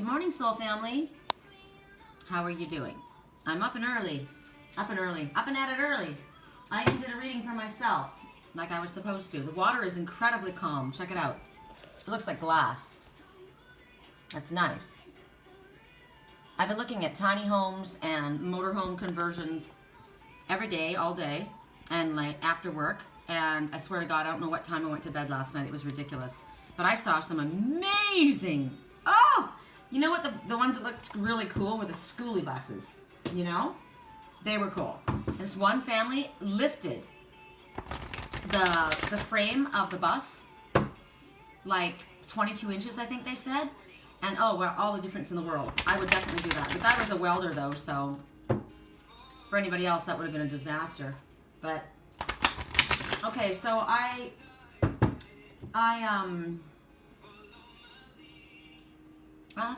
Good morning, soul family. How are you doing? I'm up and early. Up and at it early. I even did a reading for myself, like I was supposed to. The water is incredibly calm. Check it out. It looks like glass. That's nice. I've been looking at tiny homes and motorhome conversions every day, all day, and like after work. And I swear to God, I don't know what time I went to bed last night. It was ridiculous. But I saw some amazing, you know what, the ones that looked really cool were the schoolie buses, you know? They were cool. This one family lifted the frame of the bus like 22 inches, I think they said. And well, all the difference in the world. I would definitely do that. But that was a welder though, so for anybody else that would have been a disaster. But okay, so I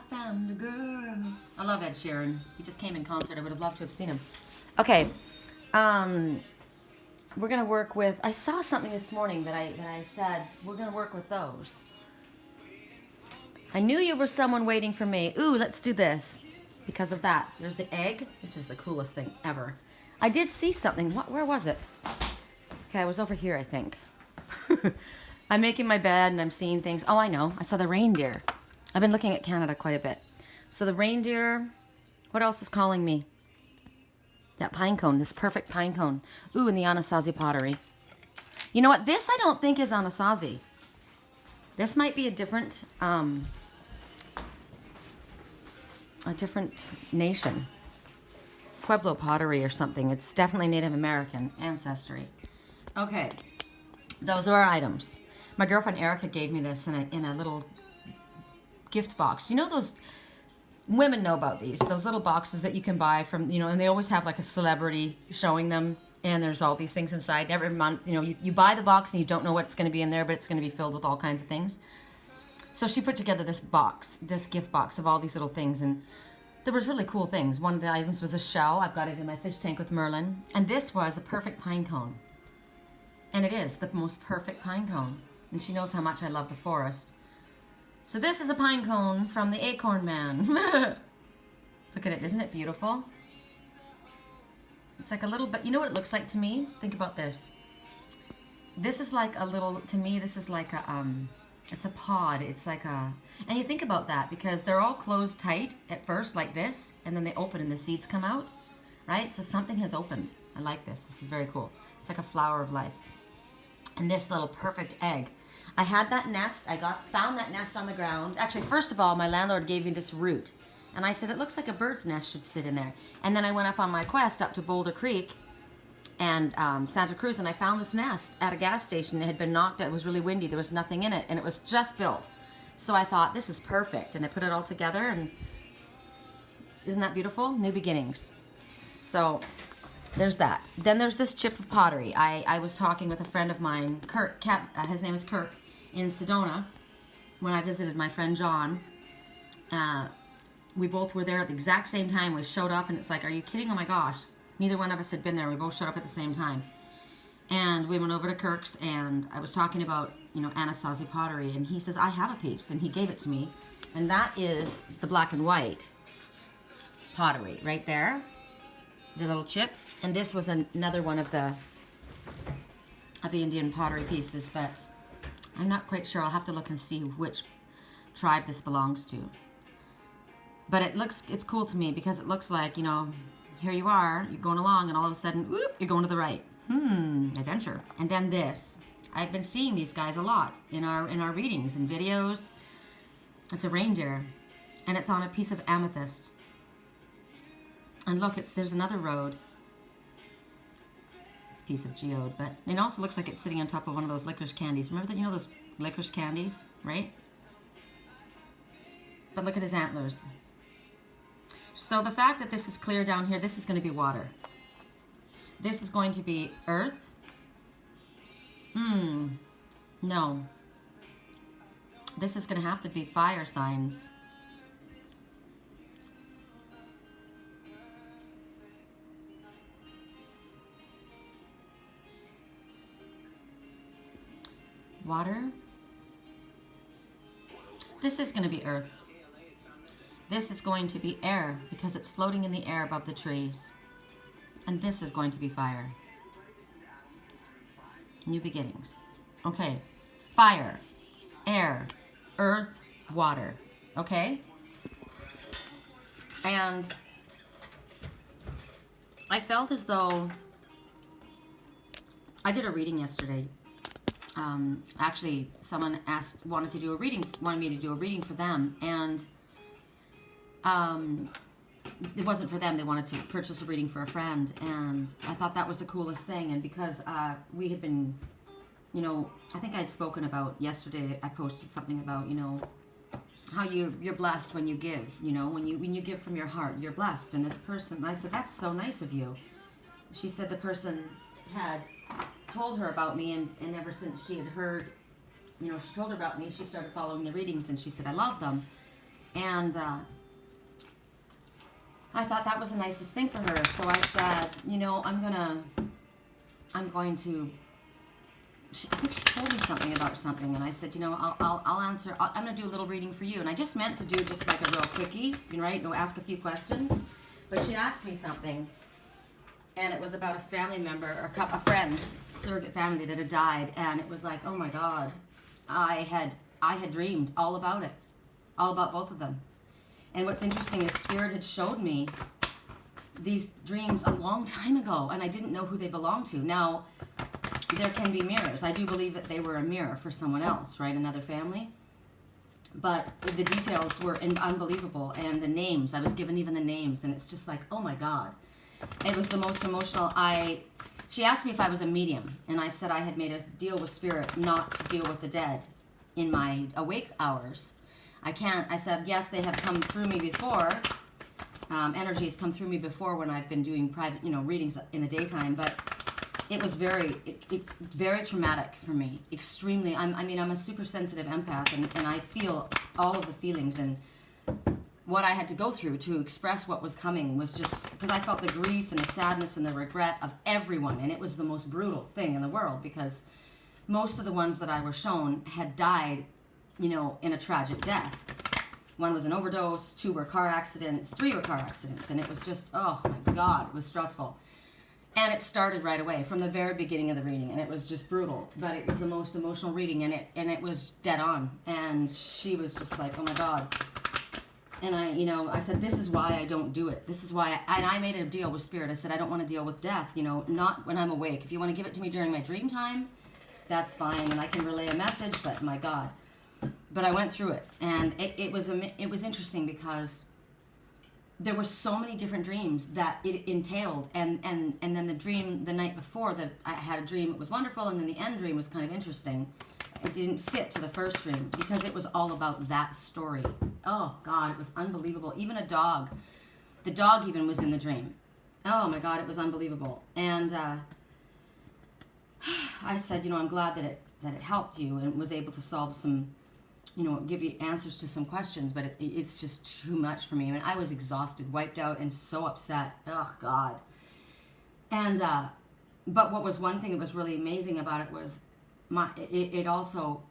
found a girl. I love Ed Sheeran. He just came in concert. I would have loved to have seen him. Okay, we're gonna work with. I saw something this morning that I said we're gonna work with those. I knew you were someone waiting for me. Ooh, let's do this because of that. There's the egg. This is the coolest thing ever. I did see something. Where was it? Okay, I was over here, I think. I'm making my bed and I'm seeing things. Oh, I know. I saw the reindeer. I've been looking at Canada quite a bit. So the reindeer, what else is calling me? That pine cone, this perfect pine cone. Ooh, and the Anasazi pottery. You know what? This I don't think is Anasazi. This might be a different nation. Pueblo pottery or something. It's definitely Native American ancestry. Okay, those are our items. My girlfriend Erica gave me this in a little gift box. You know those, women know about these, those little boxes that you can buy from, you know, and they always have like a celebrity showing them, and there's all these things inside. Every month, you know, you buy the box and you don't know what's going to be in there, but it's going to be filled with all kinds of things. So she put together this box, this gift box of all these little things, and there was really cool things. One of the items was a shell. I've got it in my fish tank with Merlin. And this was a perfect pine cone. And it is the most perfect pine cone. And she knows how much I love the forest. So this is a pine cone from the Acorn Man. Look at it. Isn't it beautiful? It's like a little bit, you know what it looks like to me? Think about this. This is like a little, to me, this is like a, it's a pod. It's like a, and you think about that because they're all closed tight at first like this, and then they open and the seeds come out, right? So something has opened. I like this. This is very cool. It's like a flower of life. And this little perfect egg. I had that nest. I found that nest on the ground. Actually, first of all, my landlord gave me this root. And I said, it looks like a bird's nest should sit in there. And then I went up on my quest up to Boulder Creek and Santa Cruz, and I found this nest at a gas station. It had been knocked out. It was really windy. There was nothing in it, and it was just built. So I thought, this is perfect. And I put it all together, and isn't that beautiful? New beginnings. So there's that. Then there's this chip of pottery. I was talking with a friend of mine, Kirk, his name is Kirk, in Sedona, when I visited my friend John. We both were there at the exact same time. We showed up, and it's like, are you kidding? Oh my gosh. Neither one of us had been there. We both showed up at the same time. And we went over to Kirk's, and I was talking about, you know, Anasazi pottery, and he says, I have a piece, and he gave it to me. And that is the black and white pottery right there, the little chip. And this was another one of the Indian pottery pieces, but I'm not quite sure. I'll have to look and see which tribe this belongs to. But it's cool to me because it looks like, you know, here you are, you're going along, and all of a sudden, whoop, you're going to the right. Adventure. And then this. I've been seeing these guys a lot in our readings and videos. It's a reindeer, and it's on a piece of amethyst. And look, there's another road. It's a piece of geode, but it also looks like it's sitting on top of one of those licorice candies. Remember that, you know, those licorice candies, right? But look at his antlers. So the fact that this is clear down here, this is going to be water. This is going to be earth. No. This is going to have to be fire signs. Water. This is going to be earth. This is going to be air because it's floating in the air above the trees. And this is going to be fire. New beginnings. Okay. Fire, air, earth, water. Okay? And I felt as though I did a reading yesterday. Actually, someone wanted me to do a reading for them, and it wasn't for them. They wanted to purchase a reading for a friend, and I thought that was the coolest thing. And because we had been, you know, I think I had spoken about yesterday. I posted something about, you know, how you're blessed when you give. You know, when you give from your heart, you're blessed. And this person, I said, that's so nice of you. She said the person had told her about me, and ever since she had heard, you know, she told her about me, she started following the readings, and she said, I love them. And I thought that was the nicest thing for her. So I said, you know, I'm going to, I think she told me something about something, and I said, you know, I'll answer, I'm going to do a little reading for you. And I just meant to do just like a real quickie, right, no, ask a few questions. But she asked me something, and it was about a family member, or a couple of friends, surrogate family that had died, and it was like, oh my God, I had dreamed all about it, all about both of them. And what's interesting is Spirit had showed me these dreams a long time ago, and I didn't know who they belonged to. Now, there can be mirrors. I do believe that they were a mirror for someone else, right, another family. But the details were unbelievable, and the names, I was given even the names, and it's just like, oh my God. It was the most emotional. She asked me if I was a medium, and I said I had made a deal with Spirit not to deal with the dead in my awake hours. I said, yes, they have come through me before. Energy has come through me before when I've been doing private, you know, readings in the daytime, but it was very traumatic for me, extremely. I'm a super sensitive empath, and I feel all of the feelings, and what I had to go through to express what was coming was just, because I felt the grief and the sadness and the regret of everyone, and it was the most brutal thing in the world, because most of the ones that I were shown had died, you know, in a tragic death. One was an overdose, 2 were car accidents, 3 were car accidents, and it was just, oh my God, it was stressful. And it started right away from the very beginning of the reading, and it was just brutal, but it was the most emotional reading, and it was dead on. And she was just like, oh my God. And I said, this is why I don't do it. This is why I made a deal with Spirit. I said, I don't want to deal with death, you know, not when I'm awake. If you want to give it to me during my dream time, that's fine, and I can relay a message, but my God. But I went through it, and it was interesting because there were so many different dreams that it entailed, and then the dream the night before, that I had a dream, it was wonderful, and then the end dream was kind of interesting. It didn't fit to the first dream because it was all about that story. Oh God, it was unbelievable. Even a dog, the dog even was in the dream. Oh my God, it was unbelievable. And I said, you know, I'm glad that it helped you and was able to solve some, you know, give you answers to some questions, but it's just too much for me. I mean, I was exhausted, wiped out, and so upset. Oh God. And but what was one thing that was really amazing about it was it also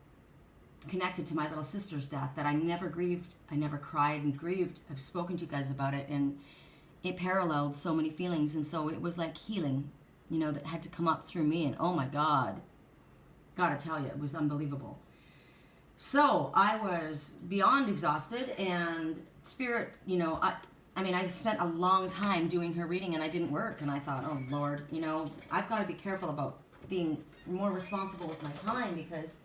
connected to my little sister's death, that I never grieved. I never cried and grieved. I've spoken to you guys about it, and it paralleled so many feelings, and so it was like healing, you know, that had to come up through me, and oh my God, gotta tell you, it was unbelievable. So I was beyond exhausted, and Spirit, you know, I spent a long time doing her reading, and I didn't work, and I thought, oh Lord, you know, I've got to be careful about being more responsible with my time, because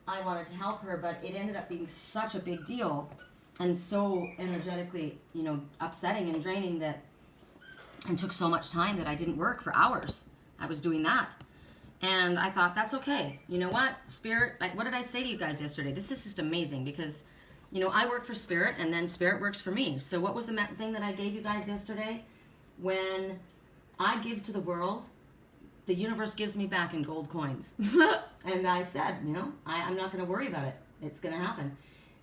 I wanted to help her, but it ended up being such a big deal and so energetically, you know, upsetting and draining and took so much time that I didn't work for hours. I was doing that. And I thought, that's okay. You know what? Spirit, what did I say to you guys yesterday? This is just amazing because, you know, I work for Spirit, and then Spirit works for me. So what was the thing that I gave you guys yesterday? When I give to the world, the universe gives me back in gold coins. And I said, you know, I'm not going to worry about it. It's going to happen.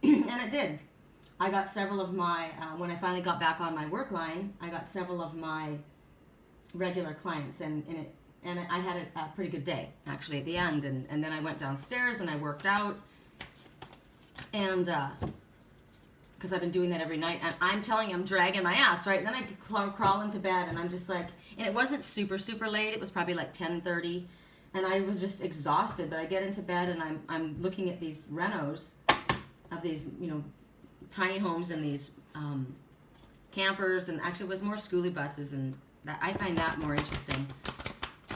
And it did. I got several of my, when I finally got back on my work line, I got several of my regular clients, and I had a pretty good day, actually, at the end. And then I went downstairs, and I worked out. And because I've been doing that every night, and I'm telling you, I'm dragging my ass, right? And then I crawl into bed, and I'm just like, and it wasn't super, super late. It was probably like 10:30, and I was just exhausted. But I get into bed, and I'm looking at these renos of these, you know, tiny homes and these campers, and actually it was more schoolie buses, and that I find that more interesting.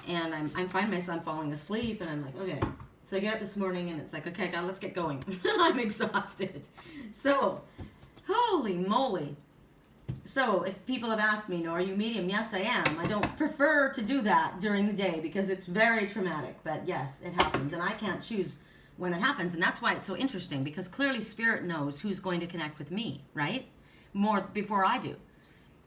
And I'm finding myself falling asleep, and I'm like, okay. So I get up this morning, and it's like, okay, God, let's get going. I'm exhausted. So, holy moly. So if people have asked me, are you medium? Yes, I am. I don't prefer to do that during the day because it's very traumatic. But yes, it happens, and I can't choose when it happens. And that's why it's so interesting, because clearly Spirit knows who's going to connect with me, right? More before I do.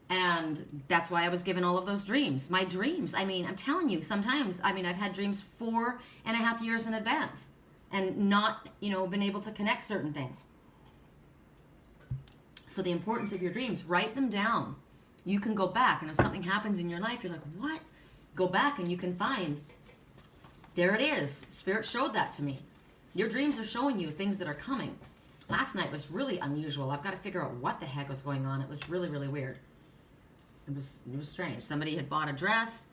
And that's why I was given all of those dreams. My dreams, I mean, I'm telling you, sometimes, I mean, I've had dreams 4.5 years in advance and not, you know, been able to connect certain things. So the importance of your dreams, write them down. You can go back, and if something happens in your life, you're like, what? Go back and you can find, there it is. Spirit showed that to me. Your dreams are showing you things that are coming. Last night was really unusual. I've got to figure out what the heck was going on. It was really, really weird. It was strange. Somebody had bought a dress.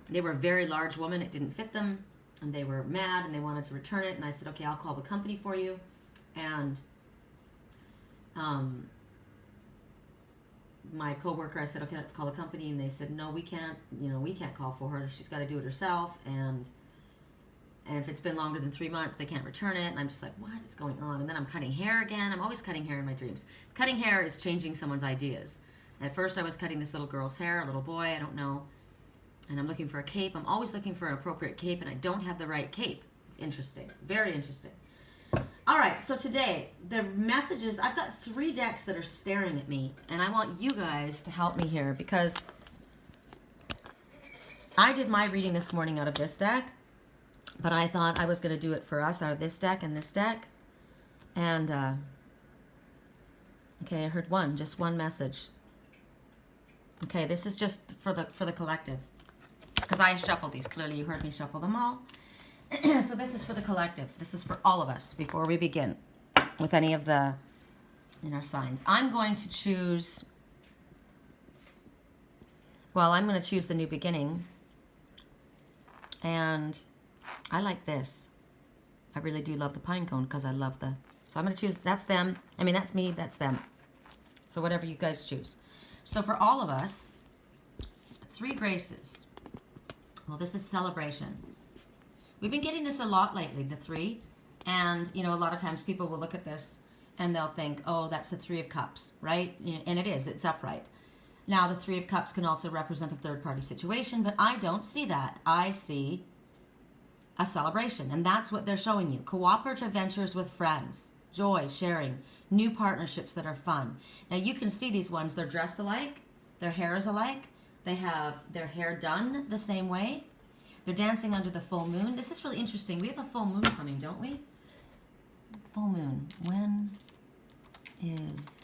They were a very large woman. It didn't fit them, and they were mad, and they wanted to return it. And I said, okay, I'll call the company for you. And my coworker, I said, okay, let's call the company. And they said, no, we can't. You know, we can't call for her. She's got to do it herself. And if it's been longer than 3 months, they can't return it. And I'm just like, what is going on? And then I'm cutting hair again. I'm always cutting hair in my dreams. Cutting hair is changing someone's ideas. At first, I was cutting this little girl's hair, a little boy, I don't know. And I'm looking for a cape. I'm always looking for an appropriate cape, and I don't have the right cape. It's interesting. Very interesting. All right, so today, the messages, I've got 3 decks that are staring at me, and I want you guys to help me here, because I did my reading this morning out of this deck, but I thought I was going to do it for us out of this deck and this deck. And, okay, I heard just one message. Okay, this is just for the collective, because I shuffled these. Clearly, you heard me shuffle them all. So this is for the collective. This is for all of us before we begin with any of the signs. I'm going to choose. Well, I'm going to choose the new beginning, and I like this. I really do love the pine cone because I love the. So I'm going to choose. That's them. I mean, that's me. That's them. So whatever you guys choose. So for all of us, 3 graces. Well, this is celebration. We've been getting this a lot lately, the 3. And, you know, a lot of times people will look at this and they'll think, oh, that's the 3 of Cups, right? And it is. It's upright. Now, the 3 of Cups can also represent a third-party situation, but I don't see that. I see a celebration, and that's what they're showing you. Cooperative ventures with friends. Joy, sharing, new partnerships that are fun. Now you can see these ones, they're dressed alike, their hair is alike, they have their hair done the same way, they're dancing under the full moon. This is really interesting. We have a full moon coming, don't we? Full moon. When is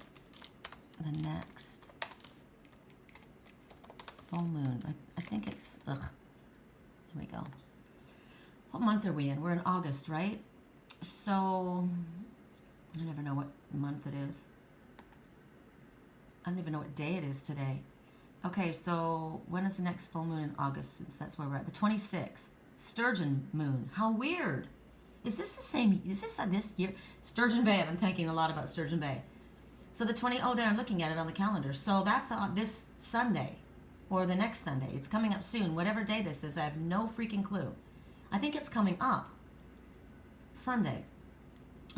the next full moon? I think it's, here we go. What month are we in? We're in August, right? So I never know what month it is. I don't even know what day it is today. Okay, so when is the next full moon in August, since that's where we're at? The 26th. Sturgeon moon. How weird. Is this the same? Is this year? Sturgeon Bay. I've been thinking a lot about Sturgeon Bay. So the there, I'm looking at it on the calendar. So that's on this Sunday or the next Sunday. It's coming up soon. Whatever day this is, I have no freaking clue. I think it's coming up. Sunday.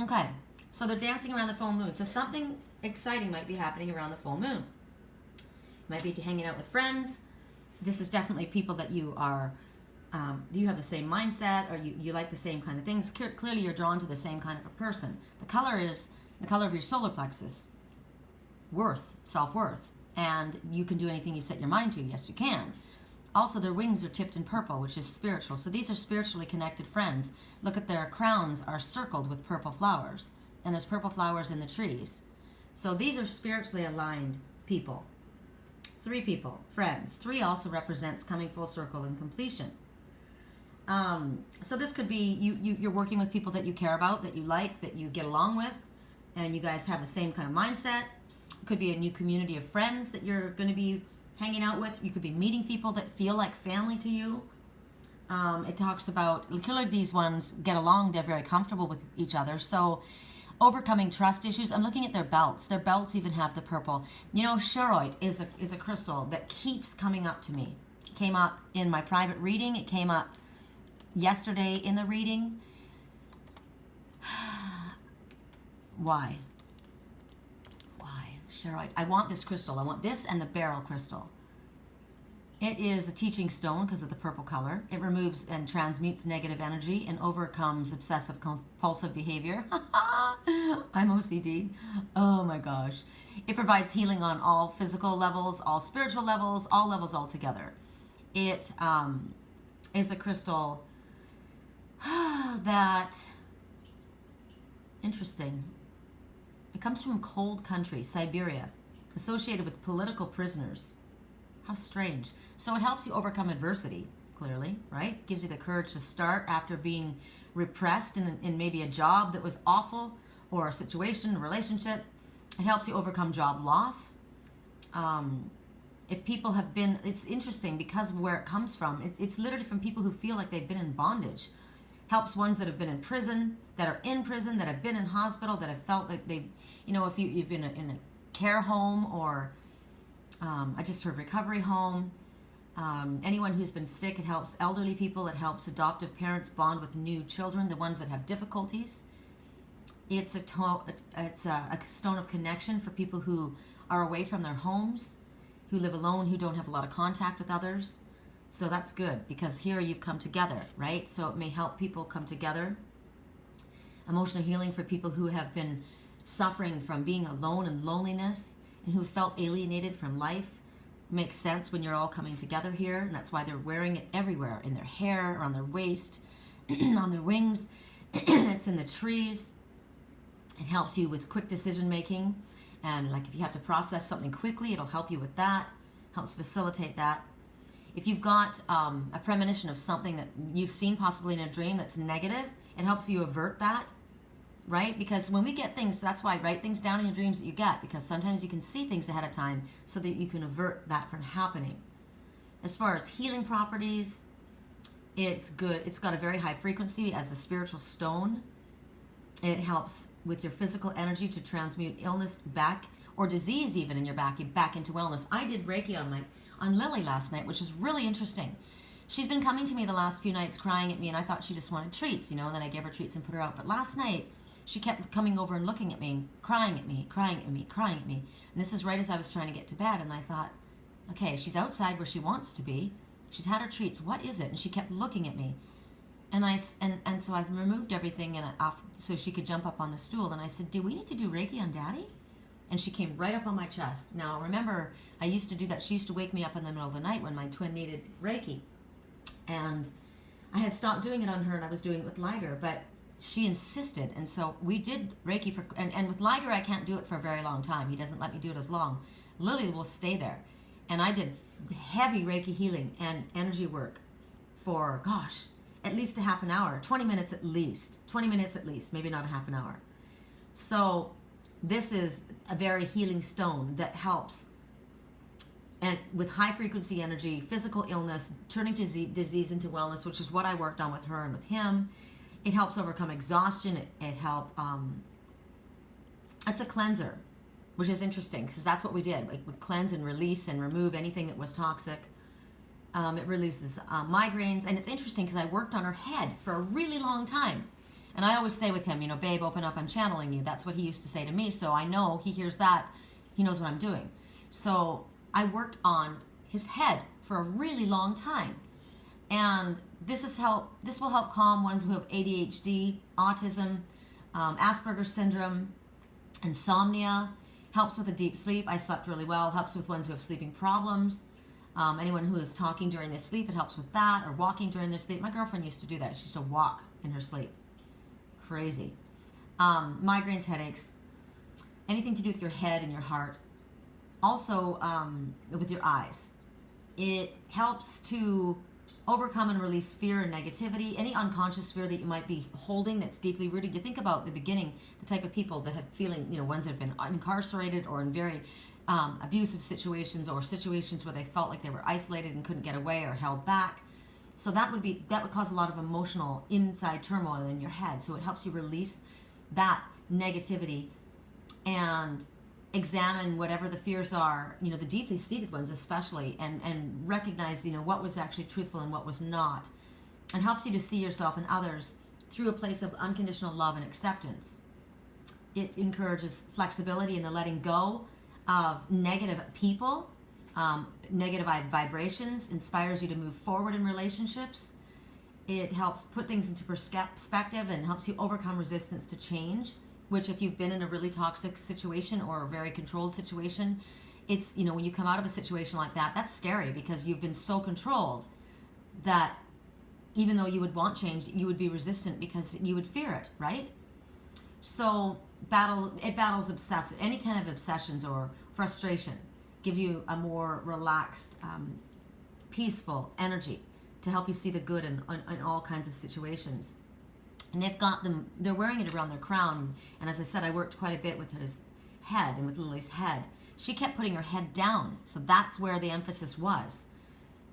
Okay. So they're dancing around the full moon. So something exciting might be happening around the full moon. You might be hanging out with friends. This is definitely people that you are, you have the same mindset, or you like the same kind of things. Clearly you're drawn to the same kind of a person. The color is the color of your solar plexus. Worth, self-worth. And you can do anything you set your mind to. Yes, you can. Also, their wings are tipped in purple, which is spiritual. So these are spiritually connected friends. Look at their crowns are circled with purple flowers. And there's purple flowers in the trees. So these are spiritually aligned people. 3 people, friends. 3 also represents coming full circle and completion. So this could be you're working with people that you care about, that you like, that you get along with. and you guys have the same kind of mindset. It could be a new community of friends that you're going to be hanging out with. You could be meeting people that feel like family to you. It talks about, clearly these ones get along, they're very comfortable with each other. So overcoming trust issues. I'm looking at their belts. Their belts even have the purple. You know, Charoite is a crystal that keeps coming up to me. It came up in my private reading. It came up yesterday in the reading. Why? Charoite. I want this crystal. I want this and the beryl crystal. It is a teaching stone because of the purple color. It removes and transmutes negative energy and overcomes obsessive compulsive behavior. I'm OCD. Oh my gosh. It provides healing on all physical levels, all spiritual levels, all levels altogether. It is a crystal that, interesting. It comes from cold country, Siberia, associated with political prisoners. How strange. So it helps you overcome adversity, clearly, right? Gives you the courage to start after being repressed in maybe a job that was awful, or a situation, a relationship. It helps you overcome job loss. If people have been, it's interesting because of where it comes from. It's literally from people who feel like they've been in bondage. Helps ones that have been in prison, that are in prison, that have been in hospital, that have felt like they, you know, if you've been in a care home, or I just heard recovery home. Anyone who's been sick, it helps elderly people. It helps adoptive parents bond with new children, the ones that have difficulties. It's a stone of connection for people who are away from their homes, who live alone, who don't have a lot of contact with others. So that's good, because here you've come together, right? So it may help people come together. Emotional healing for people who have been suffering from being alone and loneliness, and who felt alienated from life. Makes sense when you're all coming together here, and that's why they're wearing it everywhere, in their hair, or on their waist, on their wings. It's in the trees. It helps you with quick decision making, and like if you have to process something quickly, it'll help you with that. Helps facilitate that. If you've got a premonition of something that you've seen possibly in a dream that's negative, it helps you avert that, right? Because when we get things, that's why I write things down in your dreams that you get, because sometimes you can see things ahead of time so that you can avert that from happening. As far as healing properties, it's good. It's got a very high frequency as the spiritual stone. It helps with your physical energy to transmute illness back, or disease even in your back into wellness. I did Reiki on Lily last night, which is really interesting. She's been coming to me the last few nights crying at me, and I thought she just wanted treats, you know, and then I gave her treats and put her out. But last night, she kept coming over and looking at me, and crying at me, crying at me, crying at me. And this is right as I was trying to get to bed, and I thought, okay, she's outside where she wants to be. She's had her treats. What is it? And she kept looking at me. And so I removed everything and off so she could jump up on the stool. And I said, do we need to do Reiki on Daddy? And she came right up on my chest. Now, remember, I used to do that. She used to wake me up in the middle of the night when my twin needed Reiki. And I had stopped doing it on her, and I was doing it with Liger, but she insisted. And so we did Reiki and with Liger, I can't do it for a very long time. He doesn't let me do it as long. Lily will stay there. And I did heavy Reiki healing and energy work for, gosh, at least a half an hour, 20 minutes at least, maybe not a half an hour. So this is a very healing stone that helps, and with high frequency energy, physical illness, turning disease into wellness, which is what I worked on with her and with him. It helps overcome exhaustion. It helps, it's a cleanser, which is interesting because that's what we did. We cleanse and release and remove anything that was toxic. It releases migraines, and it's interesting because I worked on her head for a really long time. And I always say with him, you know, babe, open up, I'm channeling you. That's what he used to say to me, so I know he hears that. He knows what I'm doing. So I worked on his head for a really long time. And this will help calm ones who have ADHD, autism, Asperger's syndrome, insomnia, helps with a deep sleep. I slept really well, helps with ones who have sleeping problems. Anyone who is talking during their sleep, it helps with that, or walking during their sleep. My girlfriend used to do that. She used to walk in her sleep. Crazy. Migraines, headaches, anything to do with your head and your heart. Also, with your eyes. It helps to overcome and release fear and negativity, any unconscious fear that you might be holding that's deeply rooted. You think about the beginning, the type of people that have feeling, ones that have been incarcerated or in very abusive situations, or situations where they felt like they were isolated and couldn't get away or held back. So that would cause a lot of emotional inside turmoil in your head. So it helps you release that negativity and examine whatever the fears are, the deeply seated ones especially, and recognize, what was actually truthful and what was not, and helps you to see yourself and others through a place of unconditional love and acceptance. It encourages flexibility in the letting go of negative people, negative vibrations, inspires you to move forward in relationships. It helps put things into perspective and helps you overcome resistance to change, which if you've been in a really toxic situation or a very controlled situation, it's, when you come out of a situation like that, that's scary because you've been so controlled that even though you would want change, you would be resistant because you would fear it, right? So it battles any kind of obsessions or frustration, give you a more relaxed, peaceful energy to help you see the good in all kinds of situations. And they're wearing it around their crown. And as I said, I worked quite a bit with his head and with Lily's head. She kept putting her head down. So that's where the emphasis was.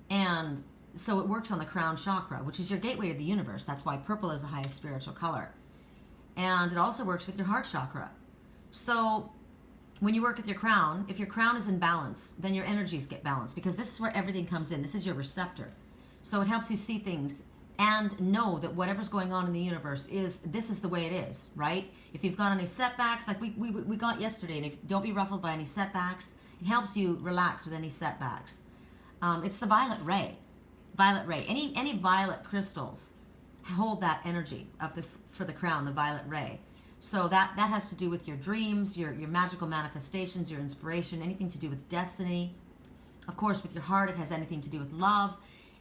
And so it works on the crown chakra, which is your gateway to the universe. That's why purple is the highest spiritual color. And it also works with your heart chakra. So when you work with your crown, if your crown is in balance, then your energies get balanced, because this is where everything comes in. This is your receptor. So it helps you see things and know that whatever's going on in the universe this is the way it is, right? If you've got any setbacks, like we got yesterday, and don't be ruffled by any setbacks. It helps you relax with any setbacks. It's the violet ray. Violet ray. Any violet crystals hold that energy for the crown, the violet ray. So that has to do with your dreams, your magical manifestations, your inspiration, anything to do with destiny. Of course, with your heart, it has anything to do with love.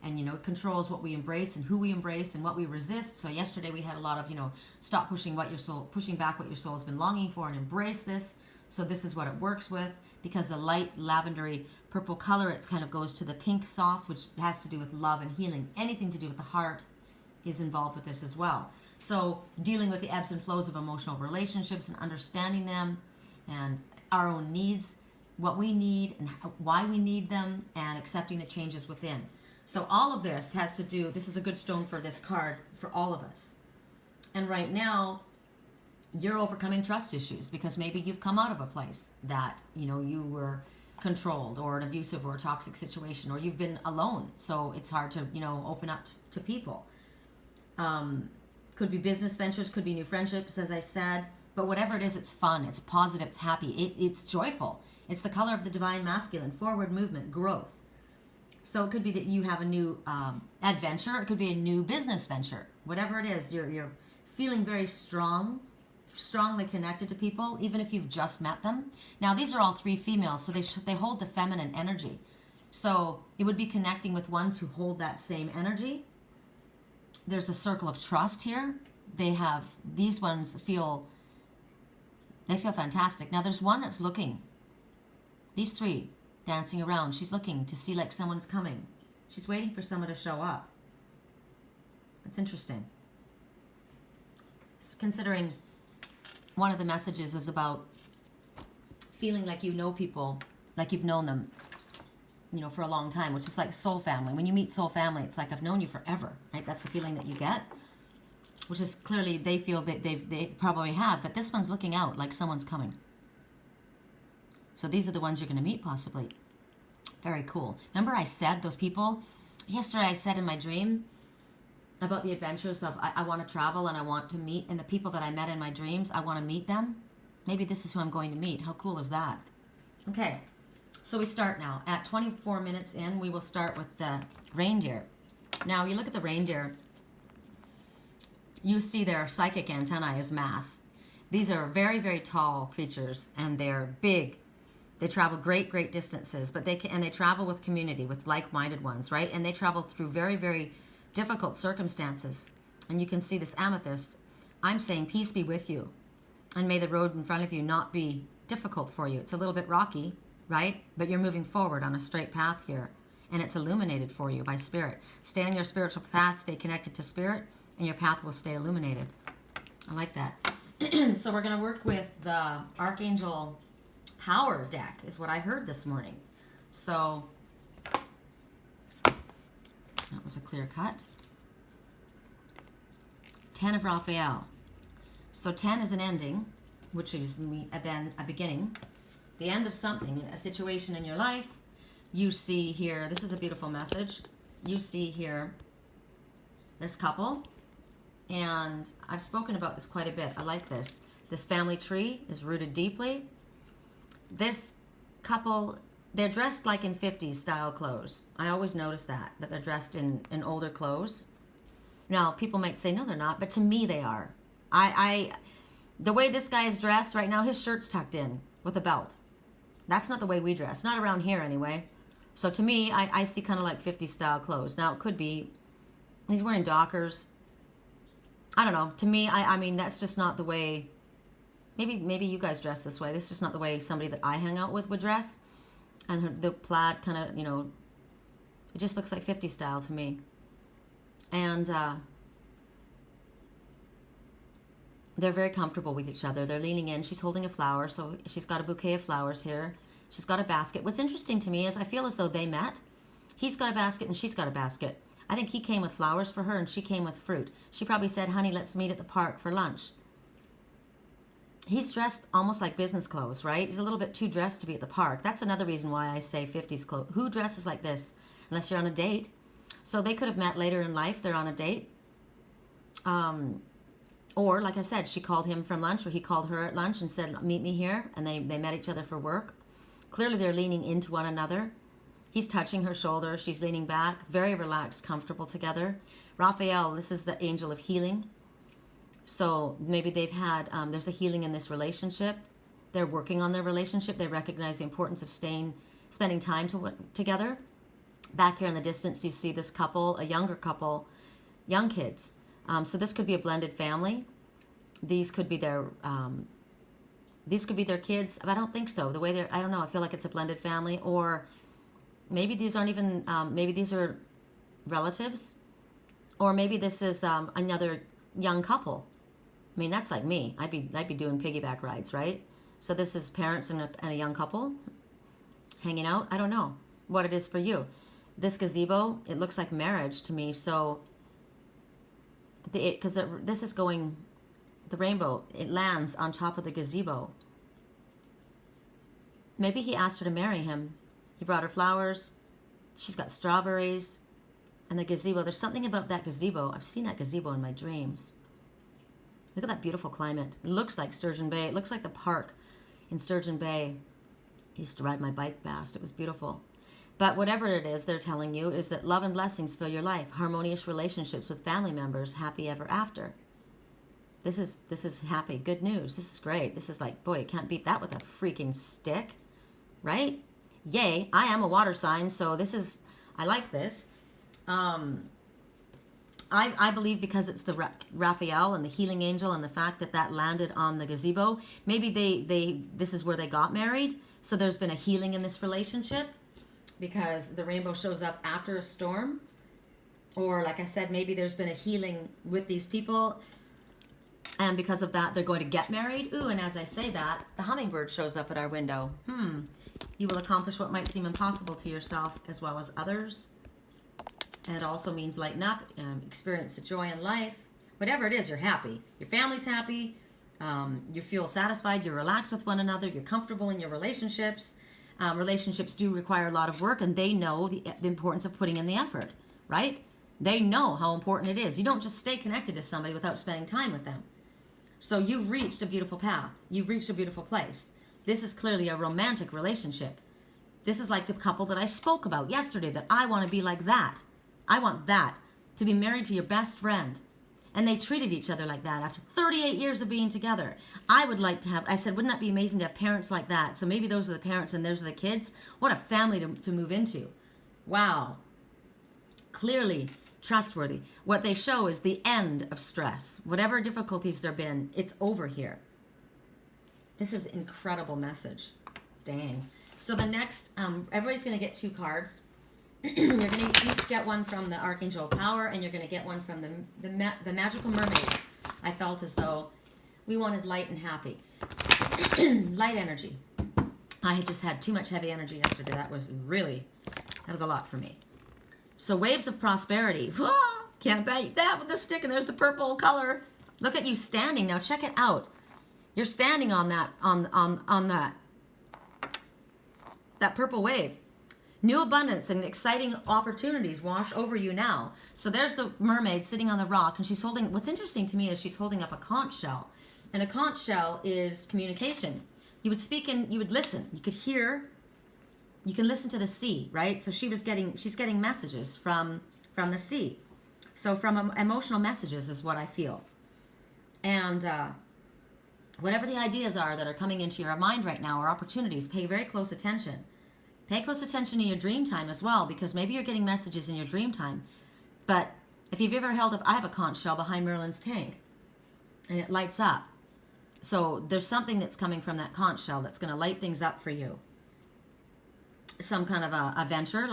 And, it controls what we embrace and who we embrace and what we resist. So yesterday we had a lot of, stop pushing back what your soul has been longing for and embrace this. So this is what it works with, because the light lavendery purple color, it kind of goes to the pink soft, which has to do with love and healing. Anything to do with the heart is involved with this as well. So dealing with the ebbs and flows of emotional relationships and understanding them and our own needs, what we need and why we need them, and accepting the changes within. So all of this has to do, this is a good stone for this card for all of us. And right now, you're overcoming trust issues because maybe you've come out of a place that, you were controlled, or an abusive or a toxic situation, or you've been alone. So it's hard to, open up to people. Could be business ventures, could be new friendships, as I said. But whatever it is, it's fun, it's positive, it's happy, it's joyful. It's the color of the divine masculine, forward movement, growth. So it could be that you have a new adventure. It could be a new business venture. Whatever it is, you're feeling very strongly connected to people, even if you've just met them. Now, these are all three females, so they hold the feminine energy. So it would be connecting with ones who hold that same energy. There's a circle of trust here. These ones feel fantastic. Now, there's one that's looking. These three dancing around. She's looking to see like someone's coming. She's waiting for someone to show up. That's interesting. Considering one of the messages is about feeling like you know people, like you've known them, for a long time, which is like soul family. When you meet soul family, it's like I've known you forever, right? That's the feeling that you get, which is clearly they feel that they probably have, but this one's looking out like someone's coming. So these are the ones you're going to meet possibly. Very cool. Remember I said those people, yesterday I said in my dream about the adventures of I want to travel and I want to meet, and the people that I met in my dreams, I want to meet them. Maybe this is who I'm going to meet. How cool is that? Okay, so we start now. At 24 minutes in, we will start with the reindeer. Now, you look at the reindeer, you see their psychic antennae is mass. These are very, very tall creatures, and they're big. They travel great distances, but they travel with community, with like-minded ones, right? And they travel through very, very difficult circumstances. And you can see this amethyst. I'm saying peace be with you, and may the road in front of you not be difficult for you. It's a little bit rocky, right? But you're moving forward on a straight path here. and it's illuminated for you by Spirit. Stay on your spiritual path, stay connected to Spirit, and your path will stay illuminated. I like that. So we're going to work with the Archangel Power deck is what I heard this morning. So that was a clear cut. 10 of Raphael. So 10 is an ending, which is then a beginning. The end of something, a situation in your life. You see here, this is a beautiful message. You see here this couple. And I've spoken about this quite a bit. I like this. This family tree is rooted deeply. This couple, they're dressed like in 50s style clothes. I always notice that they're dressed in older clothes. Now, people might say, no, they're not. But to me, they are. The way this guy is dressed right now, his shirt's tucked in with a belt. That's not the way we dress. Not around here, anyway. So to me, I see kind of like 50s style clothes. Now, it could be he's wearing Dockers. I don't know. To me, I mean, that's just not the way. Maybe you guys dress this way. This is just not the way somebody that I hang out with would dress. And the plaid kind of, it just looks like 50 style to me. And they're very comfortable with each other. They're leaning in. She's holding a flower, so she's got a bouquet of flowers here. She's got a basket. What's interesting to me is I feel as though they met. He's got a basket and she's got a basket. I think he came with flowers for her and she came with fruit. She probably said, honey, let's meet at the park for lunch. He's dressed almost like business clothes, right? He's a little bit too dressed to be at the park. That's another reason why I say 50s clothes. Who dresses like this unless you're on a date? So they could have met later in life. They're on a date. Or, like I said, she called him from lunch or he called her at lunch and said, meet me here. And they met each other for work. Clearly, they're leaning into one another. He's touching her shoulder. She's leaning back. Very relaxed, comfortable together. Raphael, this is the angel of healing. So maybe they've had, there's a healing in this relationship. They're working on their relationship. They recognize the importance of spending time together. Back here in the distance, you see this couple, a younger couple, young kids. So this could be a blended family. These could be their kids. But I don't think so. The way they're, I don't know. I feel like it's a blended family. Or maybe these aren't even, maybe these are relatives. Or maybe this is another young couple. I mean, that's like me. I'd be doing piggyback rides, right? So this is parents and a young couple hanging out. I don't know what it is for you. This gazebo, it looks like marriage to me. So, because this is going, the rainbow, it lands on top of the gazebo. Maybe he asked her to marry him. He brought her flowers. She's got strawberries. And the gazebo, there's something about that gazebo. I've seen that gazebo in my dreams. Look at that beautiful climate. It looks like Sturgeon Bay. It looks like the park in Sturgeon Bay. I used to ride my bike past. It was beautiful. But whatever it is they're telling you is that love and blessings fill your life. Harmonious relationships with family members. Happy ever after. This is happy. Good news. This is great. This is like, boy, you can't beat that with a freaking stick. Right? Yay. I am a water sign, so I like this. I believe because it's the Raphael and the healing angel and the fact that landed on the gazebo, maybe this is where they got married. So there's been a healing in this relationship because the rainbow shows up after a storm. Or like I said, maybe there's been a healing with these people. And because of that, they're going to get married. Ooh, and as I say that, the hummingbird shows up at our window. You will accomplish what might seem impossible to yourself as well as others. And it also means lighten up, experience the joy in life. Whatever it is, you're happy. Your family's happy. You feel satisfied. You're relaxed with one another. You're comfortable in your relationships. Relationships do require a lot of work, and they know the importance of putting in the effort, right? They know how important it is. You don't just stay connected to somebody without spending time with them. So you've reached a beautiful path. You've reached a beautiful place. This is clearly a romantic relationship. This is like the couple that I spoke about yesterday, that I want to be like that. I want that, to be married to your best friend. And they treated each other like that after 38 years of being together. I would like to have, I said, wouldn't that be amazing to have parents like that? So maybe those are the parents and those are the kids. What a family to move into. Wow. Clearly trustworthy. What they show is the end of stress. Whatever difficulties there have been, it's over here. This is an incredible message. Dang. So the next, everybody's going to get 2 cards. You're going to each get one from the Archangel Power, and you're going to get one from the Magical Mermaids. I felt as though we wanted light and happy. Light energy. I had just had too much heavy energy yesterday. That was a lot for me. So waves of prosperity. Can't beat that with the stick, and there's the purple color. Look at you standing. Now check it out. You're standing on that, on that purple wave. New abundance and exciting opportunities wash over you now. So there's the mermaid sitting on the rock, and she's holding, what's interesting to me is she's holding up a conch shell. And a conch shell is communication. You would speak and you would listen. You could hear, you can listen to the sea, right? So she's getting messages from the sea. So from emotional messages is what I feel. And whatever the ideas are that are coming into your mind right now, or opportunities, pay very close attention. Pay close attention to your dream time as well, because maybe you're getting messages in your dream time. But if you've ever held up, I have a conch shell behind Merlin's tank, and it lights up. So there's something that's coming from that conch shell that's going to light things up for you. Some kind of a venture,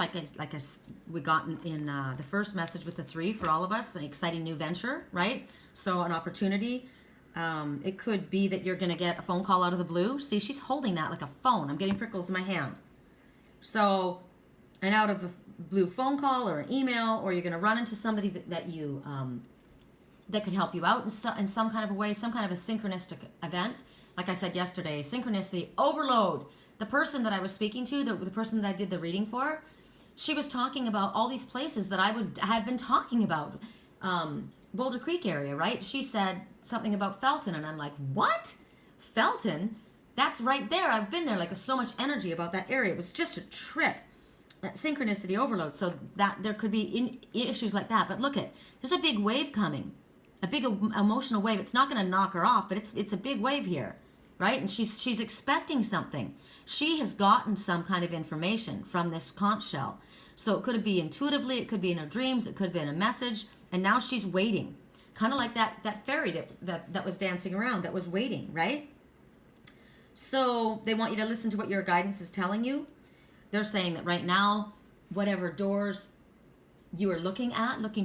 we got in the first message with the 3 for all of us, an exciting new venture, right? So an opportunity. It could be that you're going to get a phone call out of the blue. See, she's holding that like a phone. I'm getting prickles in my hand. So, an out of the blue phone call or an email, or you're going to run into somebody that you that could help you out in some kind of a way, some kind of a synchronistic event. Like I said yesterday, synchronicity overload. The person that I was speaking to, the person that I did the reading for, she was talking about all these places that I had been talking about. Boulder Creek area, right? She said something about Felton, and I'm like, what? Felton? That's right there. I've been there. Like, so much energy about that area. It was just a trip. Synchronicity overload. So that there could be issues like that. But look there's a big wave coming, a big emotional wave. It's not going to knock her off, but it's a big wave here, right? And she's expecting something. She has gotten some kind of information from this conch shell. So it could be intuitively, it could be in her dreams, it could be in a message, and now she's waiting, kind of like that fairy that was dancing around, that was waiting, right? So they want you to listen to what your guidance is telling you. They're saying that right now, whatever doors you are looking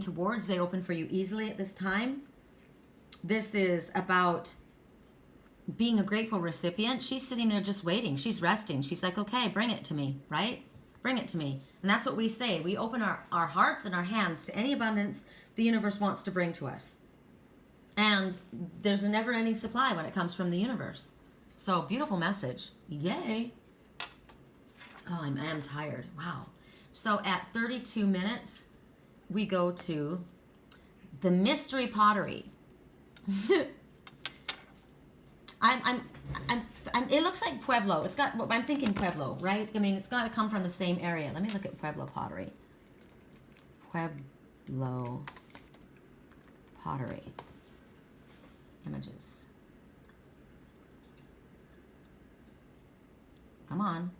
towards, they open for you easily at this time. This is about being a grateful recipient. She's sitting there just waiting. She's resting. She's like, okay, bring it to me, right? Bring it to me. And that's what we say. We open our hearts and our hands to any abundance the universe wants to bring to us. And there's a never-ending supply when it comes from the universe. So, beautiful message. Yay. Oh, I am tired. Wow. So, at 32 minutes, we go to the mystery pottery. It looks like Pueblo. It's got, I'm thinking Pueblo, right? I mean, it's got to come from the same area. Let me look at Pueblo pottery. Pueblo pottery. Images. Come on.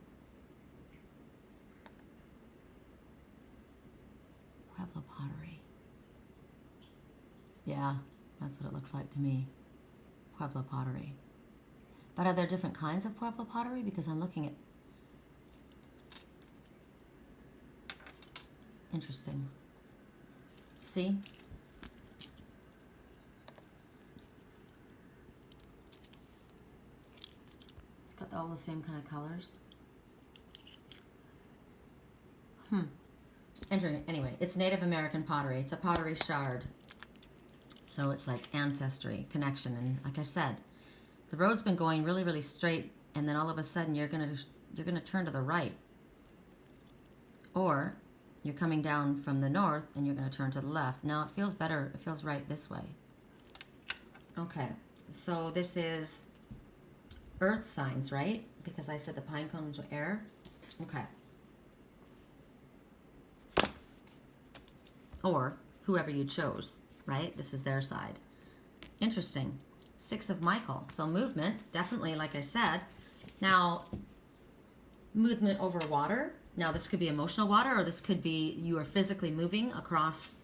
Pueblo pottery. Yeah, that's what it looks like to me. Pueblo pottery. But are there different kinds of Pueblo pottery? Because I'm looking at... Interesting. See? It's got all the same kind of colors. Anyway, it's Native American pottery. It's a pottery shard. So it's like ancestry, connection. And like I said, the road's been going really, really straight, and then all of a sudden you're gonna turn to the right. Or you're coming down from the north and you're gonna turn to the left. Now it feels better, it feels right this way. Okay, so this is earth signs, right? Because I said the pine cones were air. Okay. Or whoever you chose, right? This is their side. Interesting. 6 of Michael. So movement, definitely, like I said. Now, movement over water. Now, this could be emotional water, or this could be you are physically moving across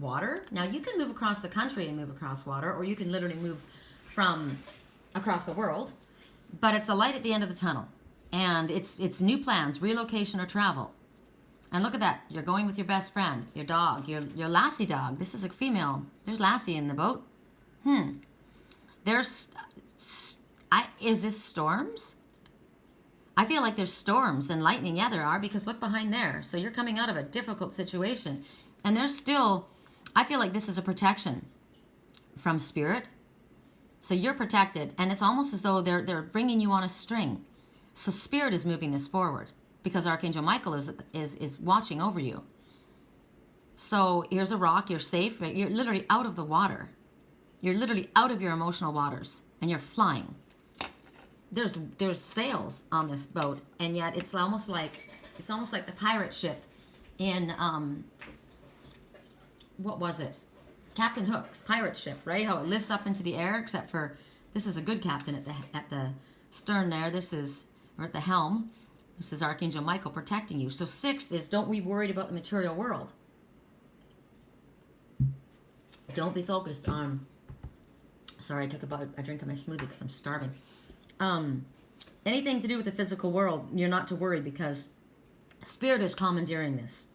water. Now, you can move across the country and move across water, or you can literally move from across the world. But it's the light at the end of the tunnel. And it's new plans, relocation or travel. And look at that. You're going with your best friend, your dog, your lassie dog. This is a female. There's Lassie in the boat. There's... is this storms? I feel like there's storms and lightning. Yeah, there are, because look behind there. So you're coming out of a difficult situation. And there's still... I feel like this is a protection from spirit. So you're protected. And it's almost as though they're bringing you on a string. So spirit is moving this forward, because Archangel Michael is watching over you. So here's a rock. You're safe. You're literally out of the water. You're literally out of your emotional waters, and you're flying. There's sails on this boat, and yet it's almost like the pirate ship in what was it? Captain Hook's pirate ship, right? How it lifts up into the air, except for this is a good captain at the stern there. Or at the helm. This is Archangel Michael protecting you. So 6 is, don't be worried about the material world. Don't be focused on... Sorry, I took a drink of my smoothie because I'm starving. Anything to do with the physical world, you're not to worry, because spirit is commandeering this.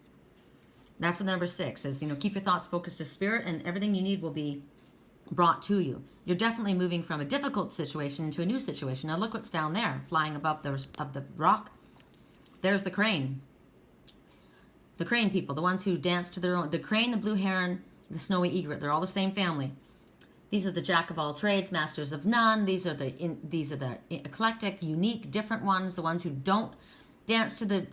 That's what number 6 is. Keep your thoughts focused to spirit, and everything you need will be brought to you. You're definitely moving from a difficult situation into a new situation. Now look what's down there, flying above the rock. There's the crane. The crane people, the ones who dance to their own. The crane, the blue heron, the snowy egret. They're all the same family. These are the jack of all trades, masters of none. These are the eclectic, unique, different ones. The ones who don't dance to the,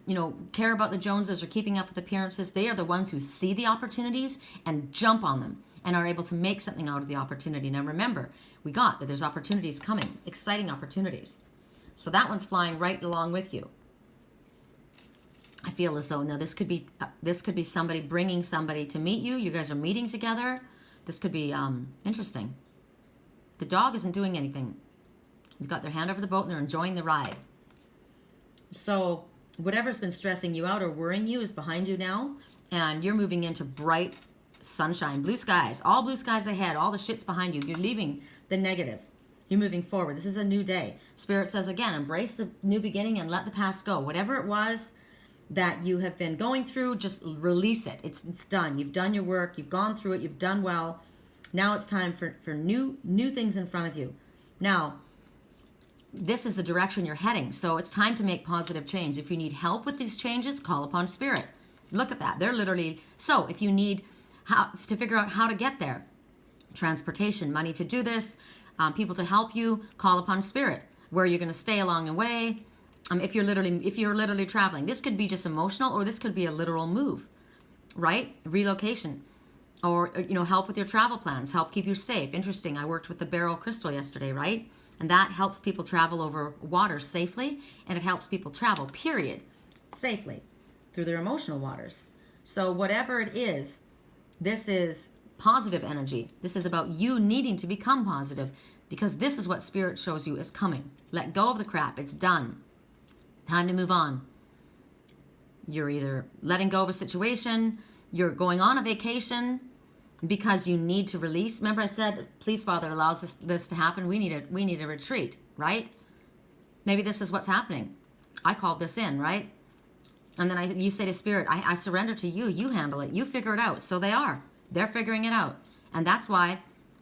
care about the Joneses or keeping up with appearances. They are the ones who see the opportunities and jump on them, and are able to make something out of the opportunity. Now remember, we got that there's opportunities coming, exciting opportunities. So that one's flying right along with you. I feel as though, now this could be somebody bringing somebody to meet you. You guys are meeting together. This could be interesting. The dog isn't doing anything. They've got their hand over the boat and they're enjoying the ride. So whatever's been stressing you out or worrying you is behind you now, and you're moving into bright sunshine, blue skies, all blue skies ahead, all the shit's behind you. You're leaving the negative. You're moving forward. This is a new day. Spirit says again, embrace the new beginning and let the past go. Whatever it was that you have been going through, just release it. It's done. You've done your work. You've gone through it. You've done well. Now it's time for new things in front of you. Now, this is the direction you're heading. So it's time to make positive change. If you need help with these changes, call upon Spirit. Look at that. They're literally... So if you need to figure out how to get there, transportation, money to do this, people to help you, call upon Spirit. Where you're going to stay along the way. If you're literally traveling, this could be just emotional, or this could be a literal move, right? Relocation, or help with your travel plans, help keep you safe. Interesting. I worked with the beryl crystal yesterday, right? And that helps people travel over water safely, and it helps people travel, period, safely through their emotional waters. So whatever it is, this is positive energy. This is about you needing to become positive, because this is what Spirit shows you is coming. Let go of the crap. It's done. Time to move on. You're either letting go of a situation, you're going on a vacation because you need to release. Remember I said, please Father, allows this to happen. We need a retreat, right? Maybe this is what's happening. I called this in, right? And then you say to Spirit, I surrender to you. You handle it. You figure it out. So they are. They're figuring it out. And that's why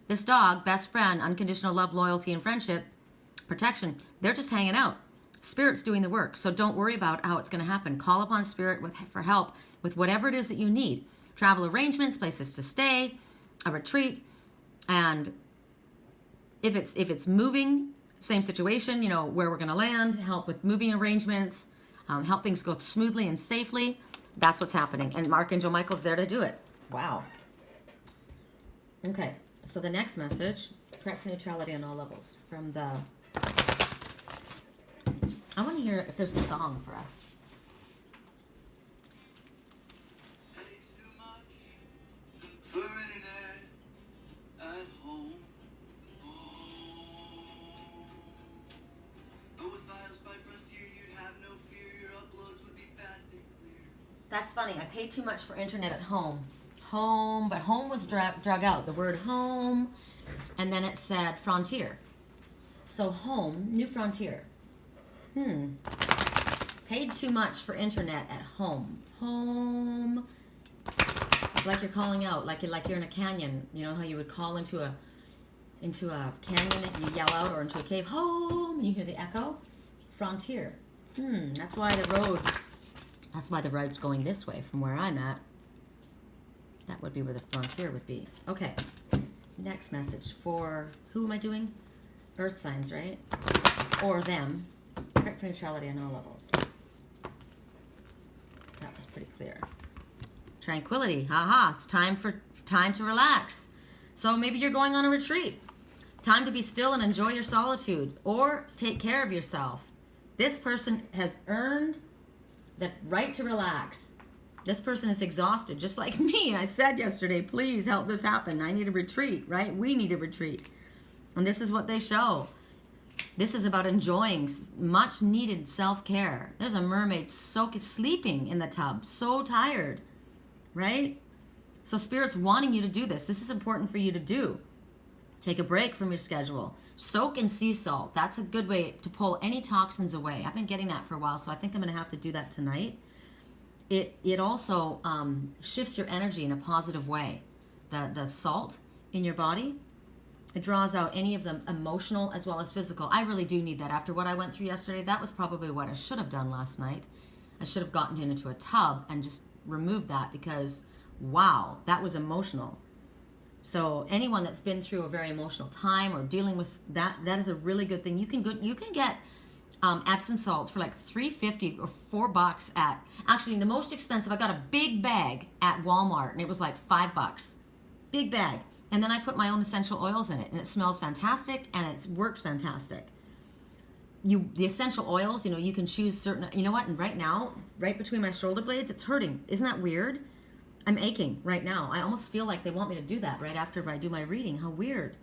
this dog, best friend, unconditional love, loyalty, and friendship, protection, they're just hanging out. Spirit's doing the work. So don't worry about how it's going to happen. Call upon Spirit for help with whatever it is that you need. Travel arrangements, places to stay, a retreat. And if it's moving, same situation, where we're going to land, help with moving arrangements, help things go smoothly and safely. That's what's happening. And Archangel Michael's there to do it. Wow. Okay. So the next message, prep for neutrality on all levels. From the... I want to hear if there's a song for us. That's funny. I paid too much for internet at home. But home was drug out. The word home, and then it said frontier. So home, new frontier. Paid too much for internet at home. Home. Like you're calling out, like you're in a canyon. You know how you would call into a canyon and you yell out, or into a cave, home, and you hear the echo? Frontier. That's why the road's going this way from where I'm at. That would be where the frontier would be. Okay. Next message for, who am I doing? Earth signs, right? Or them. Correct for neutrality on all levels. That was pretty clear. Tranquility. Haha. It's time to relax. So maybe you're going on a retreat. Time to be still and enjoy your solitude, or take care of yourself. This person has earned the right to relax. This person is exhausted, just like me. I said yesterday, please help this happen. I need a retreat, right? We need a retreat. And this is what they show. This is about enjoying much needed self-care. There's a mermaid sleeping in the tub, so tired, right? So Spirit's wanting you to do this. This is important for you to do. Take a break from your schedule. Soak in sea salt. That's a good way to pull any toxins away. I've been getting that for a while, so I think I'm going to have to do that tonight. It also shifts your energy in a positive way. The salt in your body, it draws out any of the emotional as well as physical. I really do need that. After what I went through yesterday, that was probably what I should have done last night. I should have gotten into a tub and just removed that, because, wow, that was emotional. So anyone that's been through a very emotional time or dealing with that is a really good thing. You can get Epsom salts for like $3.50 or $4 at, actually the most expensive, I got a big bag at Walmart and it was like $5. Big bag. And then I put my own essential oils in it, and it smells fantastic and it works fantastic. The essential oils, you can choose certain, you know what? And right now, right between my shoulder blades, it's hurting. Isn't that weird? I'm aching right now. I almost feel like they want me to do that right after I do my reading. How weird.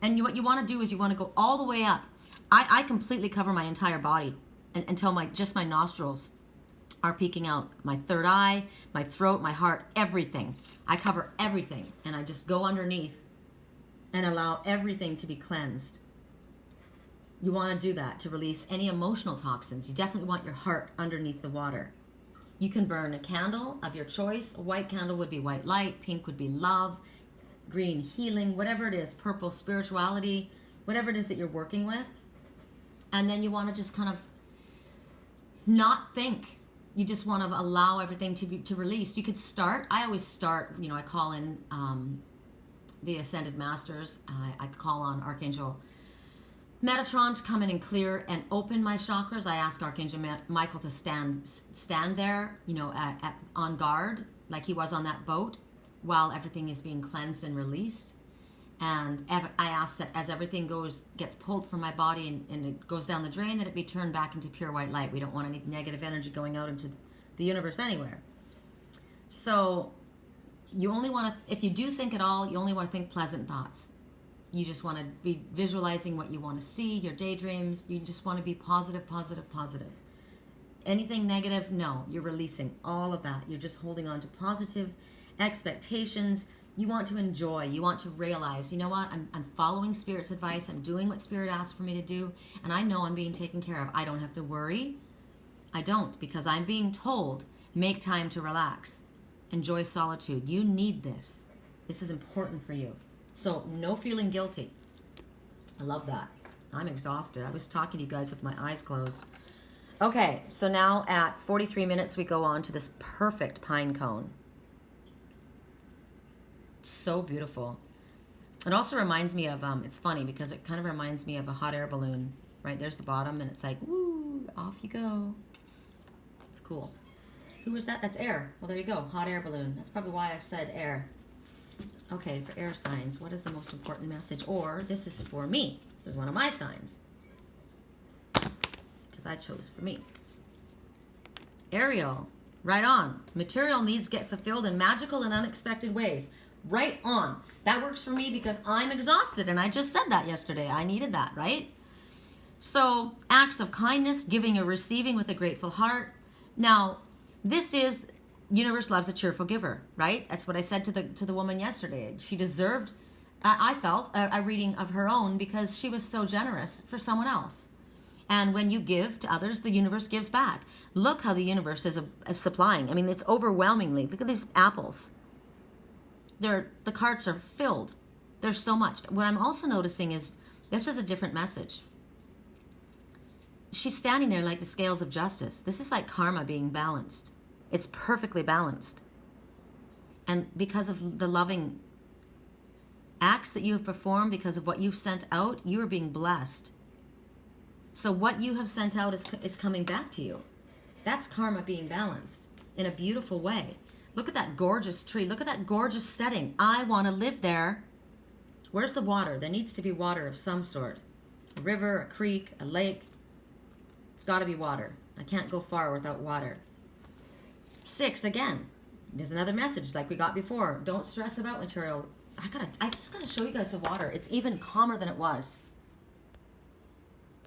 And what you want to do is you want to go all the way up. I completely cover my entire body until just my nostrils are peeking out. My third eye, my throat, my heart, everything. I cover everything, and I just go underneath and allow everything to be cleansed. You want to do that to release any emotional toxins. You definitely want your heart underneath the water. You can burn a candle of your choice. A white candle would be white light, pink would be love, green healing, whatever it is, purple spirituality, whatever it is that you're working with. And then you want to just kind of not think. You just want to allow everything to release. You could start, I always start, I call in the Ascended Masters. I call on Archangel Metatron to come in and clear and open my chakras. I ask Archangel Michael to stand there, on guard, like he was on that boat, while everything is being cleansed and released. And I ask that as everything gets pulled from my body and it goes down the drain, that it be turned back into pure white light. We don't want any negative energy going out into the universe anywhere. So you only want to, if you do think at all, you only want to think pleasant thoughts. You just want to be visualizing what you want to see, your daydreams. You just want to be positive, positive, positive. Anything negative, no. You're releasing all of that. You're just holding on to positive expectations. You want to enjoy. You want to realize, you know what? I'm following Spirit's advice. I'm doing what Spirit asked for me to do. And I know I'm being taken care of. I don't have to worry. I don't, because I'm being told, make time to relax. Enjoy solitude. You need this. This is important for you. So no feeling guilty. I love that. I'm exhausted. I was talking to you guys with my eyes closed. Okay, so now at 43 minutes, we go on to this perfect pine cone. It's so beautiful. It also reminds me of, it's funny because it kind of reminds me of a hot air balloon. Right, there's the bottom, and it's like, woo, off you go. It's cool. Who was that? That's air. Well, there you go, hot air balloon. That's probably why I said air. Okay, for air signs, what is the most important message? Or, this is for me. This is one of my signs. Because I chose for me. Ariel, right on. Material needs get fulfilled in magical and unexpected ways. Right on. That works for me because I'm exhausted, and I just said that yesterday. I needed that, right? So, acts of kindness, giving or receiving with a grateful heart. Now, this is, universe loves a cheerful giver, right? That's what I said to the woman yesterday. She deserved, I felt, a reading of her own because she was so generous for someone else. And when you give to others, the universe gives back. Look how the universe is supplying. I mean, it's overwhelmingly. Look at these apples. The carts are filled. There's so much. What I'm also noticing is this is a different message. She's standing there like the scales of justice. This is like karma being balanced. It's perfectly balanced. And because of the loving acts that you have performed, because of what you've sent out, you are being blessed. So what you have sent out is coming back to you. That's karma being balanced in a beautiful way. Look at that gorgeous tree. Look at that gorgeous setting. I want to live there. Where's the water? There needs to be water of some sort. A river, a creek, a lake. It's got to be water. I can't go far without water. 6, again. There's another message like we got before. Don't stress about material. I just gotta show you guys the water. It's even calmer than it was.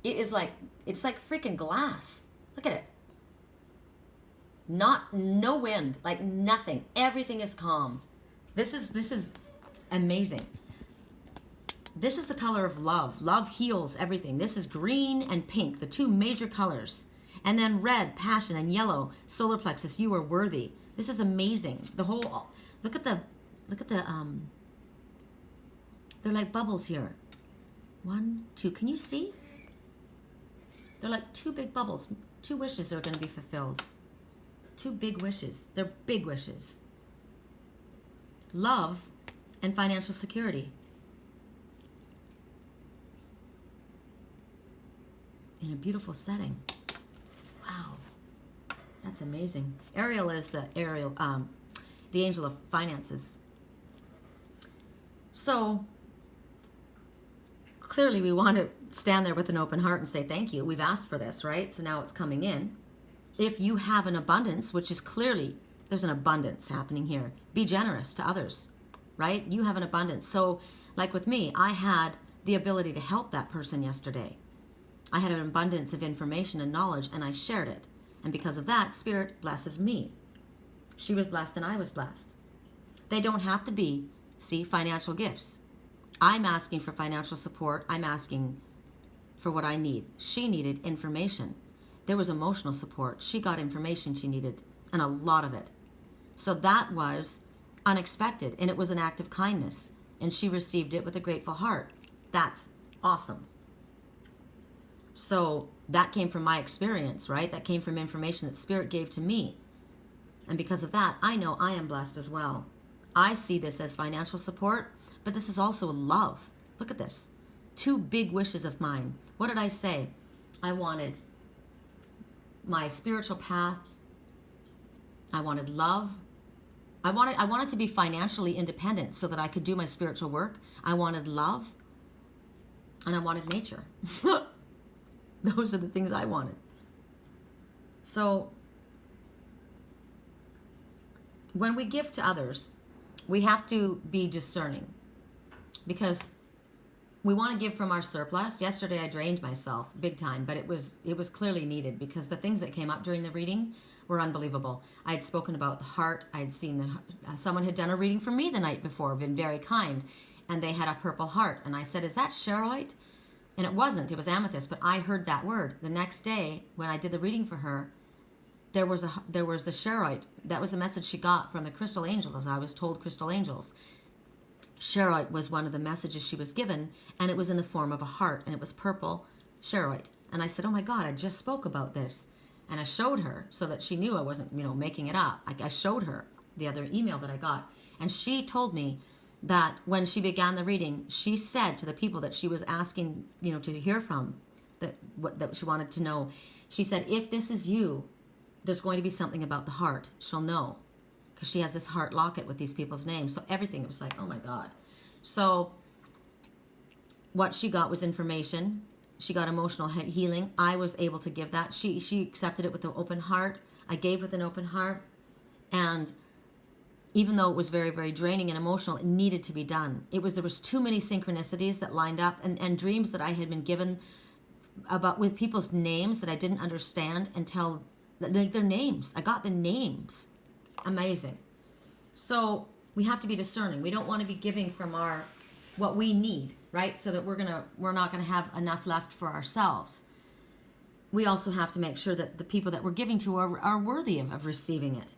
It is like, it's like freaking glass. Look at it. No wind, like nothing. Everything is calm. This is amazing. This is the color of love. Love heals everything. This is green and pink, the 2 major colors. And then red, passion, and yellow, solar plexus, you are worthy. This is amazing. The whole, look at the, they're like bubbles here. 1, 2, can you see? They're like 2 big bubbles. 2 wishes are going to be fulfilled. 2 big wishes. They're big wishes. Love and financial security. In a beautiful setting. Wow. That's amazing. Ariel is the angel of finances. So clearly we want to stand there with an open heart and say thank you. We've asked for this, right? So now it's coming in. If you have an abundance, which is clearly, there's an abundance happening here. Be generous to others, right? You have an abundance. So like with me, I had the ability to help that person yesterday. I had an abundance of information and knowledge, and I shared it. And because of that, Spirit blesses me. She was blessed and I was blessed. They don't have to be, financial gifts. I'm asking for financial support. I'm asking for what I need. She needed information. There was emotional support. She got information she needed, and a lot of it. So that was unexpected, and it was an act of kindness. And she received it with a grateful heart. That's awesome. So that came from my experience, right? That came from information that Spirit gave to me. And because of that, I know I am blessed as well. I see this as financial support, but this is also love. Look at this. 2 big wishes of mine. What did I say? I wanted my spiritual path. I wanted love. I wanted to be financially independent so that I could do my spiritual work. I wanted love. And I wanted nature. Those are the things I wanted. So when we give to others, we have to be discerning, because we want to give from our surplus. Yesterday I drained myself big time, but it was clearly needed, because the things that came up during the reading were unbelievable. I had spoken about the heart. I had seen that someone had done a reading for me the night before, been very kind, and they had a purple heart. And I said, is that charoite? And it wasn't, it was amethyst, but I heard that word. The next day, when I did the reading for her, there was the charoite. That was the message she got from the crystal angels. I was told crystal angels. Charoite was one of the messages she was given, and it was in the form of a heart, and it was purple charoite. And I said, oh my God, I just spoke about this. And I showed her so that she knew I wasn't, making it up. I showed her the other email that I got. And she told me that when she began the reading, she said to the people that she was asking, to hear from, that she wanted to know, she said, if this is you, there's going to be something about the heart. She'll know, because she has this heart locket with these people's names. So everything was like, oh my God. So what she got was information. She got emotional healing. I was able to give that. She accepted it with an open heart. I gave with an open heart. And even though it was very, very draining and emotional, it needed to be done. There was too many synchronicities that lined up, and dreams that I had been given about with people's names that I didn't understand until their names. I got the names. Amazing. So we have to be discerning. We don't want to be giving from what we need, right? So that we're not gonna have enough left for ourselves. we also have to make sure that the people that we're giving to are worthy of receiving it,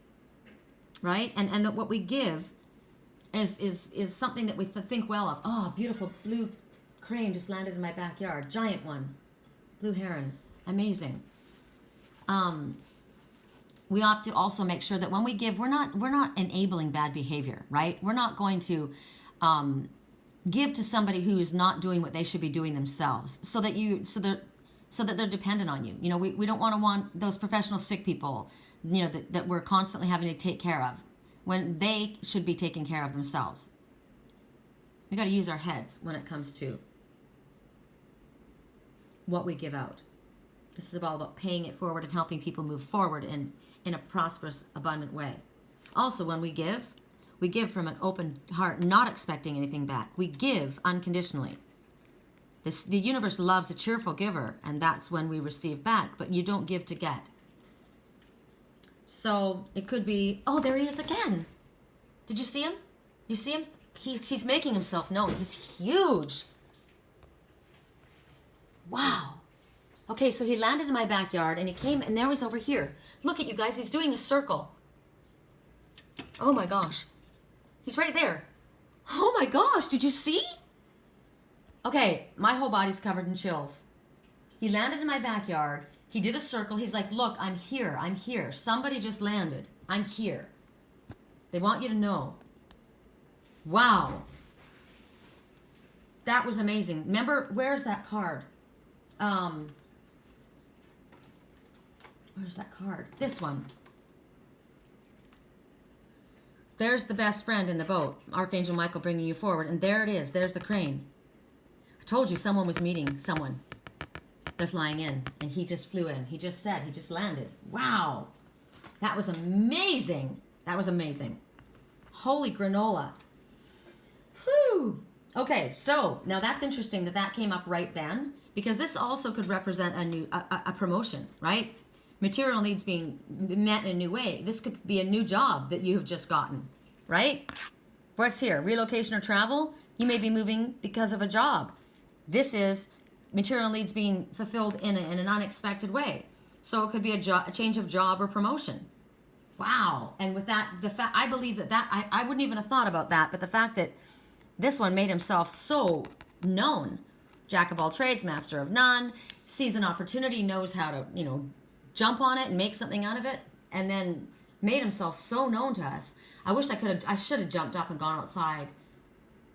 right? And what we give is something that we think well of. Oh, beautiful blue crane just landed in my backyard. Giant one. Blue heron. Amazing. We have to also make sure that when we give, we're not enabling bad behavior, right? We're not going to give to somebody who's not doing what they should be doing themselves, so that they're dependent on you. You know, we don't want those professional sick people, you know, that we're constantly having to take care of when they should be taking care of themselves. We got to use our heads when it comes to what we give out. This is all about paying it forward and helping people move forward in a prosperous, abundant way. Also, when we give from an open heart, not expecting anything back. We give unconditionally. The universe loves a cheerful giver, and that's when we receive back, but you don't give to get. So it could be, oh, there he is again. Did you see him? You see him? He's making himself known. He's huge. Wow. Okay, so he landed in my backyard, and he came, and now he's over here. Look at you guys. He's doing a circle. Oh, my gosh. He's right there. Oh, my gosh. Did you see? Okay, my whole body's covered in chills. He landed in my backyard. He did a circle. He's like, look, I'm here. I'm here. Somebody just landed. I'm here. They want you to know. Wow. That was amazing. Remember, where's that card? Where's that card? This one. There's the best friend in the boat. Archangel Michael bringing you forward. And there it is. There's the crane. I told you someone was meeting someone. They're flying in. And he just flew in. He just landed. Wow. That was amazing. That was amazing. Holy granola. Whew. Okay, so now that's interesting that came up right then, because this also could represent a promotion, right? Material needs being met in a new way. This could be a new job that you have just gotten, right? What's here? Relocation or travel? You may be moving because of a job. This is material needs being fulfilled in an unexpected way. So it could be a change of job or promotion. Wow. And with that, I believe that I wouldn't even have thought about that, but the fact that this one made himself so known. Jack of all trades, master of none, sees an opportunity, knows how to, jump on it and make something out of it, and then made himself so known to us. I should have jumped up and gone outside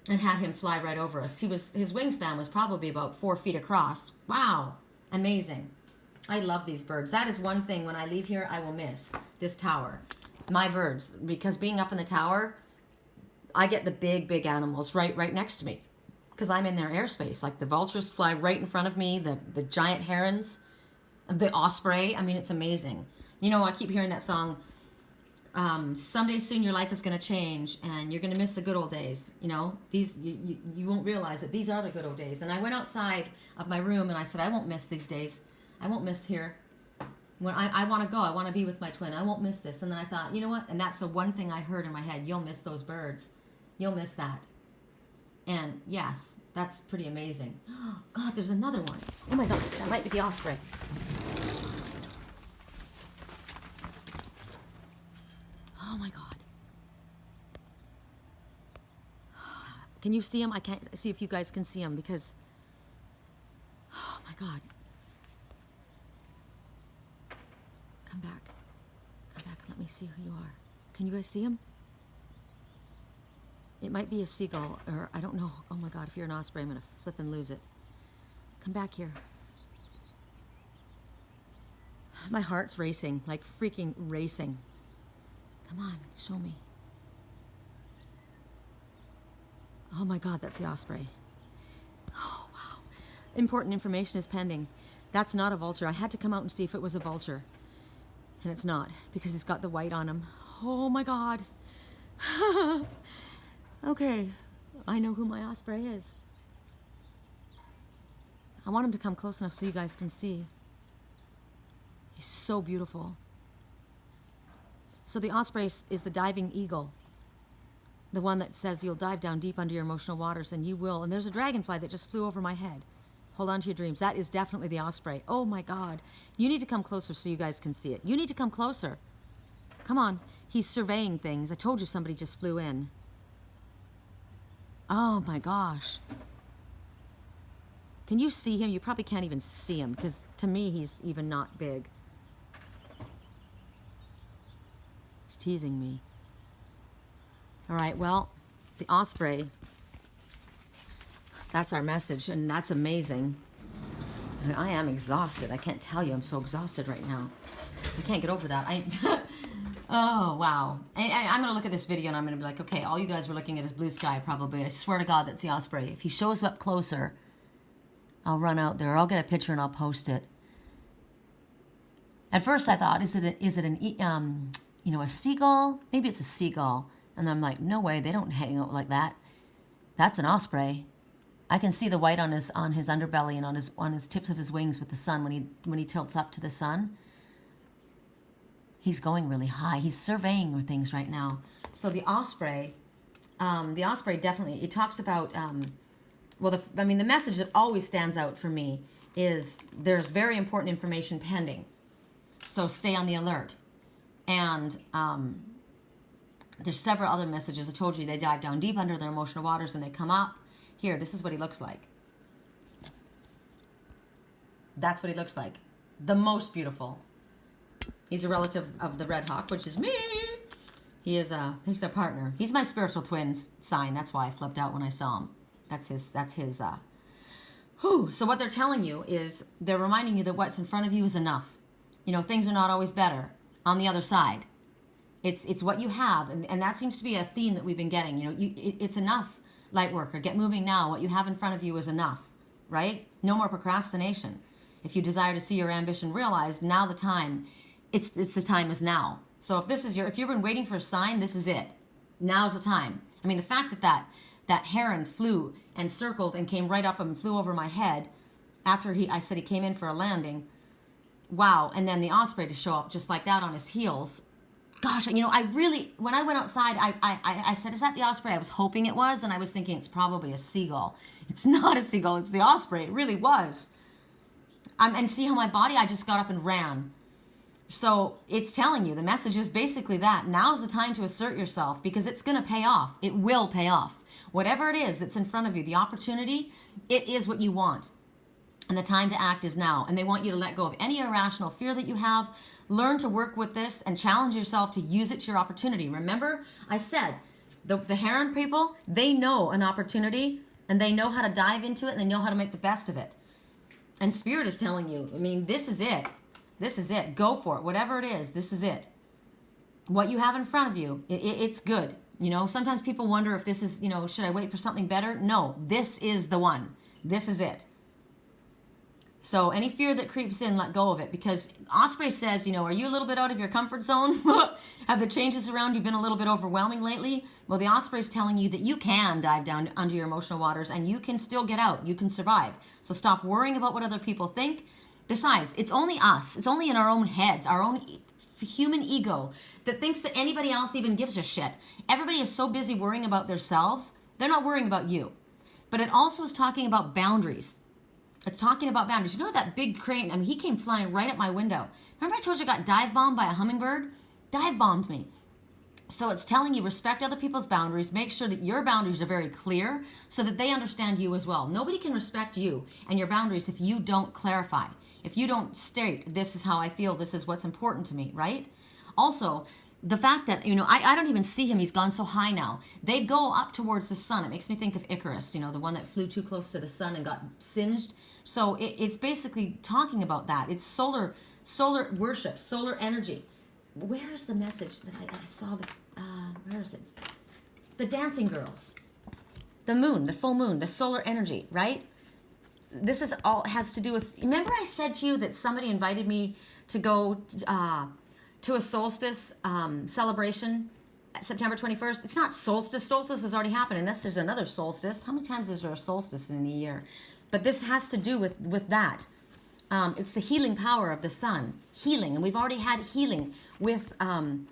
and had him fly right over us. His wingspan was probably about 4 feet across. Wow. Amazing. I love these birds. That is one thing when I leave here I will miss, this tower. My birds, because being up in the tower, I get the big animals right next to me because I'm in their airspace. Like the vultures fly right in front of me, the giant herons, the osprey. I mean, it's amazing. I keep hearing that song, someday soon your life is going to change and you're going to miss the good old days. These you won't realize that these are the good old days. And I went outside of my room and I said, I won't miss these days. I won't miss here. When I want to go, I want to be with my twin. I won't miss this. And then I thought, you know what? And that's the one thing I heard in my head. You'll miss those birds. You'll miss that. And yes, that's pretty amazing. Oh, God, there's another one. Oh my God, that might be the osprey. Oh my God. Can you see him? I can't see if you guys can see him because, oh my God. Come back and let me see who you are. Can you guys see him? It might be a seagull, or I don't know. Oh my God, if you're an osprey, I'm gonna flip and lose it. Come back here. My heart's racing, like freaking racing. Come on, show me. Oh my God, that's the osprey. Oh, wow. Important information is pending. That's not a vulture. I had to come out and see if it was a vulture. And it's not, because he's got the white on him. Oh my God. Okay, I know who my osprey is. I want him to come close enough so you guys can see. He's so beautiful. So the osprey is the diving eagle. The one that says you'll dive down deep under your emotional waters, and you will. And there's a dragonfly that just flew over my head. Hold on to your dreams. That is definitely the Osprey. Oh my God. You need to come closer so you guys can see it. You need to come closer. Come on. He's surveying things. I told you somebody just flew in. Oh my gosh. Can you see him? You probably can't even see him because to me he's even not big. He's teasing me. All right, well, the Osprey, that's our message, and that's amazing. And I am exhausted. I can't tell you, I'm so exhausted right now. I can't get over that. Oh, wow. I'm going to look at this video and I'm going to be like, okay, all you guys were looking at is blue sky probably. I swear to God, that's the Osprey. If he shows up closer, I'll run out there. I'll get a picture and I'll post it. At first I thought, is it a seagull? Maybe it's a seagull. And I'm like, no way, they don't hang out like that. That's an Osprey. I can see the white on his underbelly and on his tips of his wings with the sun when he tilts up to the sun. He's going really high. He's surveying things right now. So the Osprey definitely, it talks about, the message that always stands out for me is there's very important information pending. So stay on the alert. And there's several other messages. I told you they dive down deep under their emotional waters and they come up. Here, this is what he looks like. That's what he looks like. The most beautiful. He's a relative of the Red Hawk, which is me. He's their partner. He's my spiritual twin sign. That's why I flipped out when I saw him. That's his. So what they're telling you is they're reminding you that what's in front of you is enough. You know, things are not always better on the other side. It's what you have, and that seems to be a theme that we've been getting. You know, it's enough, light worker. Get moving now. What you have in front of you is enough, right? No more procrastination. If you desire to see your ambition realized, now the time. It's the time is now. So if you've been waiting for a sign, this is it. Now's the time. I mean, the fact that heron flew and circled and came right up and flew over my head after I said he came in for a landing. Wow. And then the Osprey to show up just like that on his heels. Gosh, you know, when I went outside, I said, is that the Osprey? I was hoping it was, and I was thinking it's probably a seagull. It's not a seagull, it's the Osprey. It really was. And see how my body, I just got up and ran. So it's telling you, the message is basically that. Now's the time to assert yourself because it's going to pay off. It will pay off. Whatever it is that's in front of you, the opportunity, it is what you want. And the time to act is now. And they want you to let go of any irrational fear that you have. Learn to work with this and challenge yourself to use it to your opportunity. Remember, I said, the heron people, they know an opportunity and they know how to dive into it and they know how to make the best of it. And Spirit is telling you, I mean, this is it. This is it. Go for it. Whatever it is, this is it. What you have in front of you, it's good. You know, sometimes people wonder if this is, you know, should I wait for something better? No, this is the one. This is it. So any fear that creeps in, let go of it. Because Osprey says, you know, are you a little bit out of your comfort zone? Have the changes around you been a little bit overwhelming lately? Well, the Osprey is telling you that you can dive down under your emotional waters and you can still get out. You can survive. So stop worrying about what other people think. Besides, it's only us. It's only in our own heads, our own human ego that thinks that anybody else even gives a shit. Everybody is so busy worrying about themselves, they're not worrying about you. But it also is talking about boundaries. It's talking about boundaries. You know that big crane? I mean, he came flying right at my window. Remember I told you I got dive bombed by a hummingbird? Dive bombed me. So it's telling you respect other people's boundaries. Make sure that your boundaries are very clear so that they understand you as well. Nobody can respect you and your boundaries if you don't clarify. If you don't state, this is how I feel, this is what's important to me, right? Also, the fact that, you know, I don't even see him. He's gone so high now. They go up towards the sun. It makes me think of Icarus, you know, the one that flew too close to the sun and got singed. So it's basically talking about that. It's solar worship, solar energy. Where is the message that I saw this? Where is it? The dancing girls. The moon, the full moon, the solar energy, right? This is all has to do with, remember I said to you that somebody invited me to go to a solstice celebration September 21st. It's not solstice. Solstice has already happened unless there's another solstice. How many times is there a solstice in a year? But this has to do with that. It's the healing power of the sun. Healing. And we've already had healing with the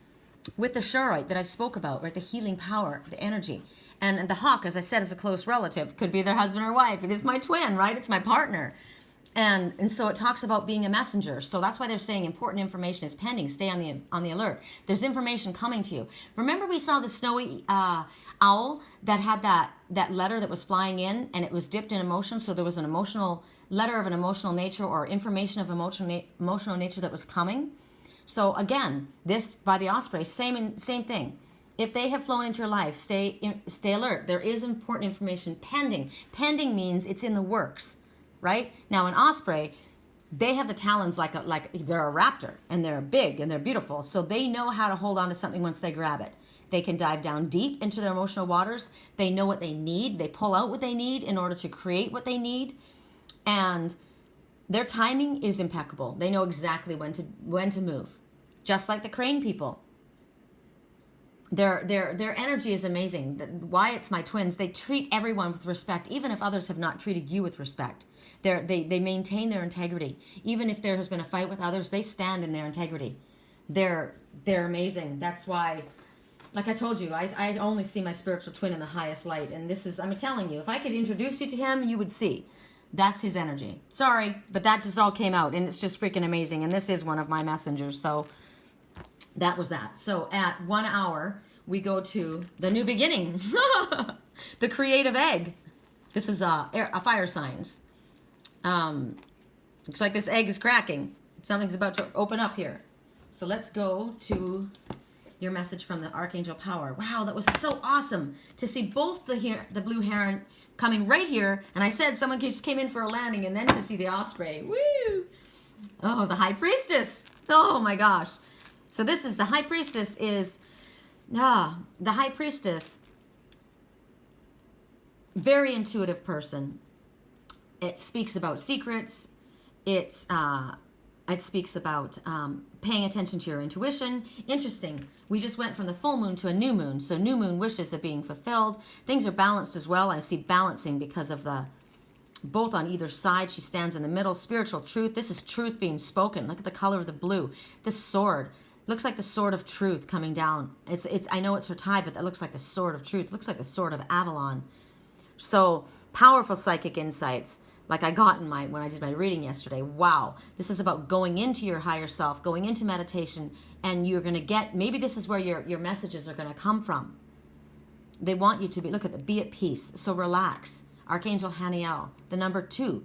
Shurite that I spoke about, right? The healing power, the energy. And the hawk, as I said, is a close relative. Could be their husband or wife. It is my twin, right? It's my partner. And so it talks about being a messenger. So that's why they're saying important information is pending. Stay on the alert. There's information coming to you. Remember we saw the snowy owl that had that letter that was flying in, and it was dipped in emotion. So there was an emotional letter of an emotional nature, or information of emotional nature that was coming. So again, this by the Osprey, same thing. If they have flown into your life, stay alert. There is important information pending. Pending means it's in the works, right? Now, an Osprey, they have the talons like they're a raptor, and they're big and they're beautiful. So they know how to hold on to something once they grab it. They can dive down deep into their emotional waters. They know what they need. They pull out what they need in order to create what they need. And their timing is impeccable. They know exactly when to move. Just like the crane people. Their energy is amazing. Why it's my twins, they treat everyone with respect, even if others have not treated you with respect. They maintain their integrity. Even if there has been a fight with others, they stand in their integrity. They're amazing. That's why, like I told you, I only see my spiritual twin in the highest light. And this is, I'm telling you, if I could introduce you to him, you would see. That's his energy. Sorry, but that just all came out, and it's just freaking amazing. And this is one of my messengers, so that was that. So at 1 hour, we go to the new beginning, the creative egg. This is a fire signs. Looks like this egg is cracking. Something's about to open up here. So let's go to your message from the Archangel Power. Wow, that was so awesome to see both the blue heron coming right here. And I said someone just came in for a landing, and then to see the Osprey. Woo! Oh, the High Priestess. Oh my gosh. So this is the High Priestess is, the High Priestess, very intuitive person. It speaks about secrets. It speaks about paying attention to your intuition. Interesting. We just went from the full moon to a new moon. So new moon wishes are being fulfilled. Things are balanced as well. I see balancing because of both on either side. She stands in the middle. Spiritual truth. This is truth being spoken. Look at the color of the blue. This sword. Looks like the sword of truth coming down. I know it's her tie, but that looks like the sword of truth. It looks like the sword of Avalon. So powerful psychic insights, like I got when I did my reading yesterday. Wow, this is about going into your higher self, going into meditation, and you're going to get, maybe this is where your messages are going to come from. They want you to be at peace. So relax. Archangel Haniel, the number 2.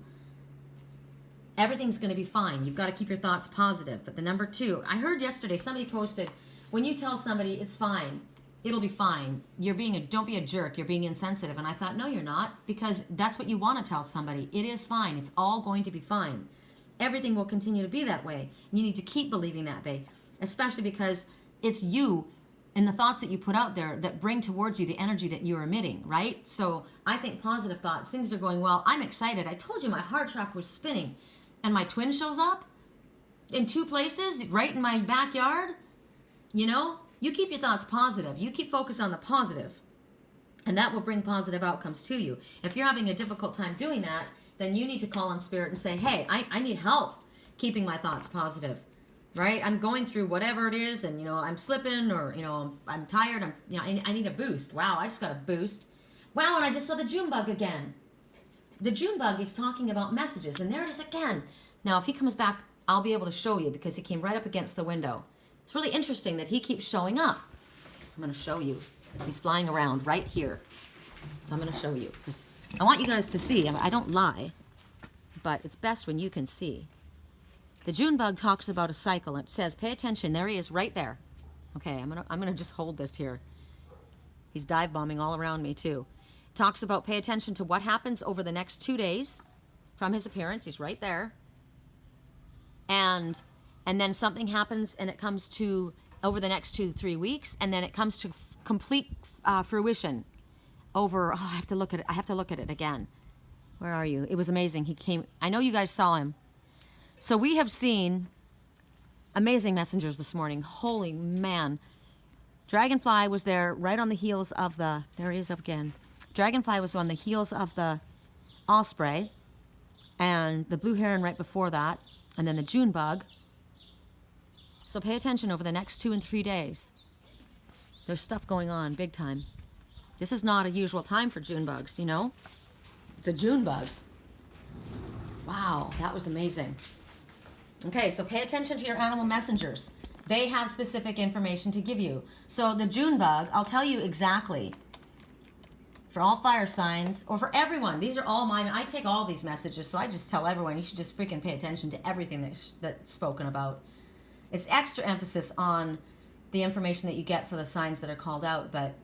Everything's going to be fine. You've got to keep your thoughts positive. But the number 2, I heard yesterday somebody posted, when you tell somebody it's fine, it'll be fine. Don't be a jerk. You're being insensitive. And I thought, no, you're not, because that's what you want to tell somebody. It is fine. It's all going to be fine. Everything will continue to be that way. You need to keep believing that way, especially because it's you and the thoughts that you put out there that bring towards you the energy that you're emitting, right? So I think positive thoughts, things are going well. I'm excited. I told you my heart chakra was spinning. And my twin shows up in 2 places, right in my backyard. You know, you keep your thoughts positive. You keep focused on the positive, and that will bring positive outcomes to you. If you're having a difficult time doing that, then you need to call on Spirit and say, hey, I need help keeping my thoughts positive, right? I'm going through whatever it is, and, I'm slipping, or, I'm tired. I need a boost. Wow, I just got a boost. Wow, and I just saw the June bug again. The June bug is talking about messages, and there it is again. Now, if he comes back, I'll be able to show you because he came right up against the window. It's really interesting that he keeps showing up. I'm going to show you. He's flying around right here. So I'm going to show you because I want you guys to see. I don't lie, but it's best when you can see. The June bug talks about a cycle. It says, pay attention. There he is right there. Okay, I'm gonna just hold this here. He's dive bombing all around me too. Talks about pay attention to what happens over the next 2 days from his appearance. He's right there. And then something happens, and it comes to over the next 2-3 weeks, and then it comes to complete fruition over, I have to look at it again. Where are you? It was amazing. He came, I know you guys saw him. So we have seen amazing messengers this morning. Holy man. Dragonfly was there right on the heels of there he is up again. Dragonfly was on the heels of the Osprey, and the blue heron right before that, and then the June bug. So pay attention over the next 2 and 3 days. There's stuff going on big time. This is not a usual time for June bugs, you know? It's a June bug. Wow, that was amazing. Okay, so pay attention to your animal messengers. They have specific information to give you. So the June bug, I'll tell you exactly. For all fire signs, or for everyone. These are all mine. I take all these messages, so I just tell everyone, you should just freaking pay attention to everything that's spoken about. It's extra emphasis on the information that you get for the signs that are called out, but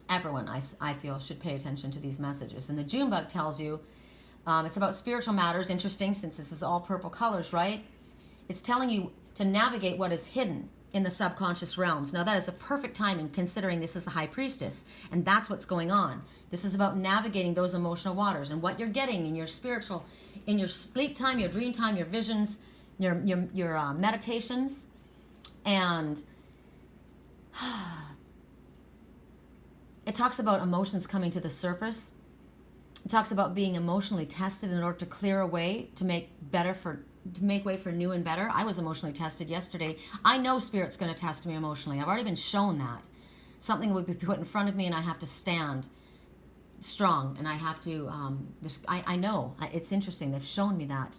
everyone, I feel, should pay attention to these messages. And the June bug tells you, it's about spiritual matters. Interesting, since this is all purple colors, right? It's telling you to navigate what is hidden in the subconscious realms. Now that is a perfect timing, considering this is the High Priestess, and that's what's going on. This is about navigating those emotional waters, and what you're getting in your spiritual, in your sleep time, your dream time, your visions, your meditations, and it talks about emotions coming to the surface. It talks about being emotionally tested in order to clear a way to make way for new and better. I was emotionally tested yesterday. I know Spirit's going to test me emotionally. I've already been shown that. Something will be put in front of me and I have to stand strong, and I have to, I know. It's interesting. They've shown me that.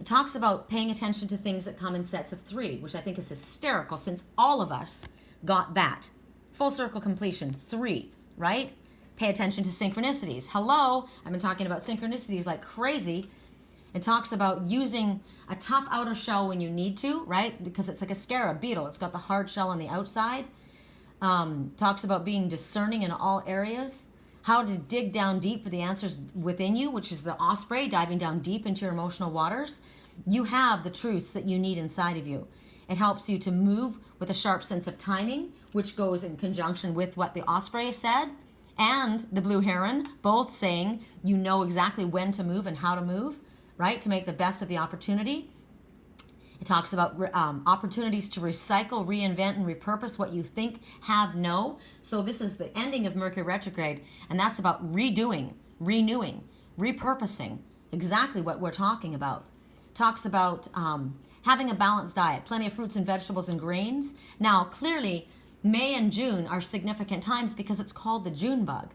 It talks about paying attention to things that come in sets of 3, which I think is hysterical, since all of us got that. Full circle completion, 3, right? Pay attention to synchronicities. Hello, I've been talking about synchronicities like crazy. It talks about using a tough outer shell when you need to, right? Because it's like a scarab beetle. It's got the hard shell on the outside. Talks about being discerning in all areas. How to dig down deep for the answers within you, which is the Osprey, diving down deep into your emotional waters. You have the truths that you need inside of you. It helps you to move with a sharp sense of timing, which goes in conjunction with what the Osprey said and the Blue Heron, both saying you know exactly when to move and how to move, right, to make the best of the opportunity. It talks about opportunities to recycle, reinvent, and repurpose what you think, have, know. So this is the ending of Mercury retrograde, and that's about redoing, renewing, repurposing, exactly what we're talking about. Talks about having a balanced diet, plenty of fruits and vegetables and grains. Now, clearly, May and June are significant times because it's called the June bug.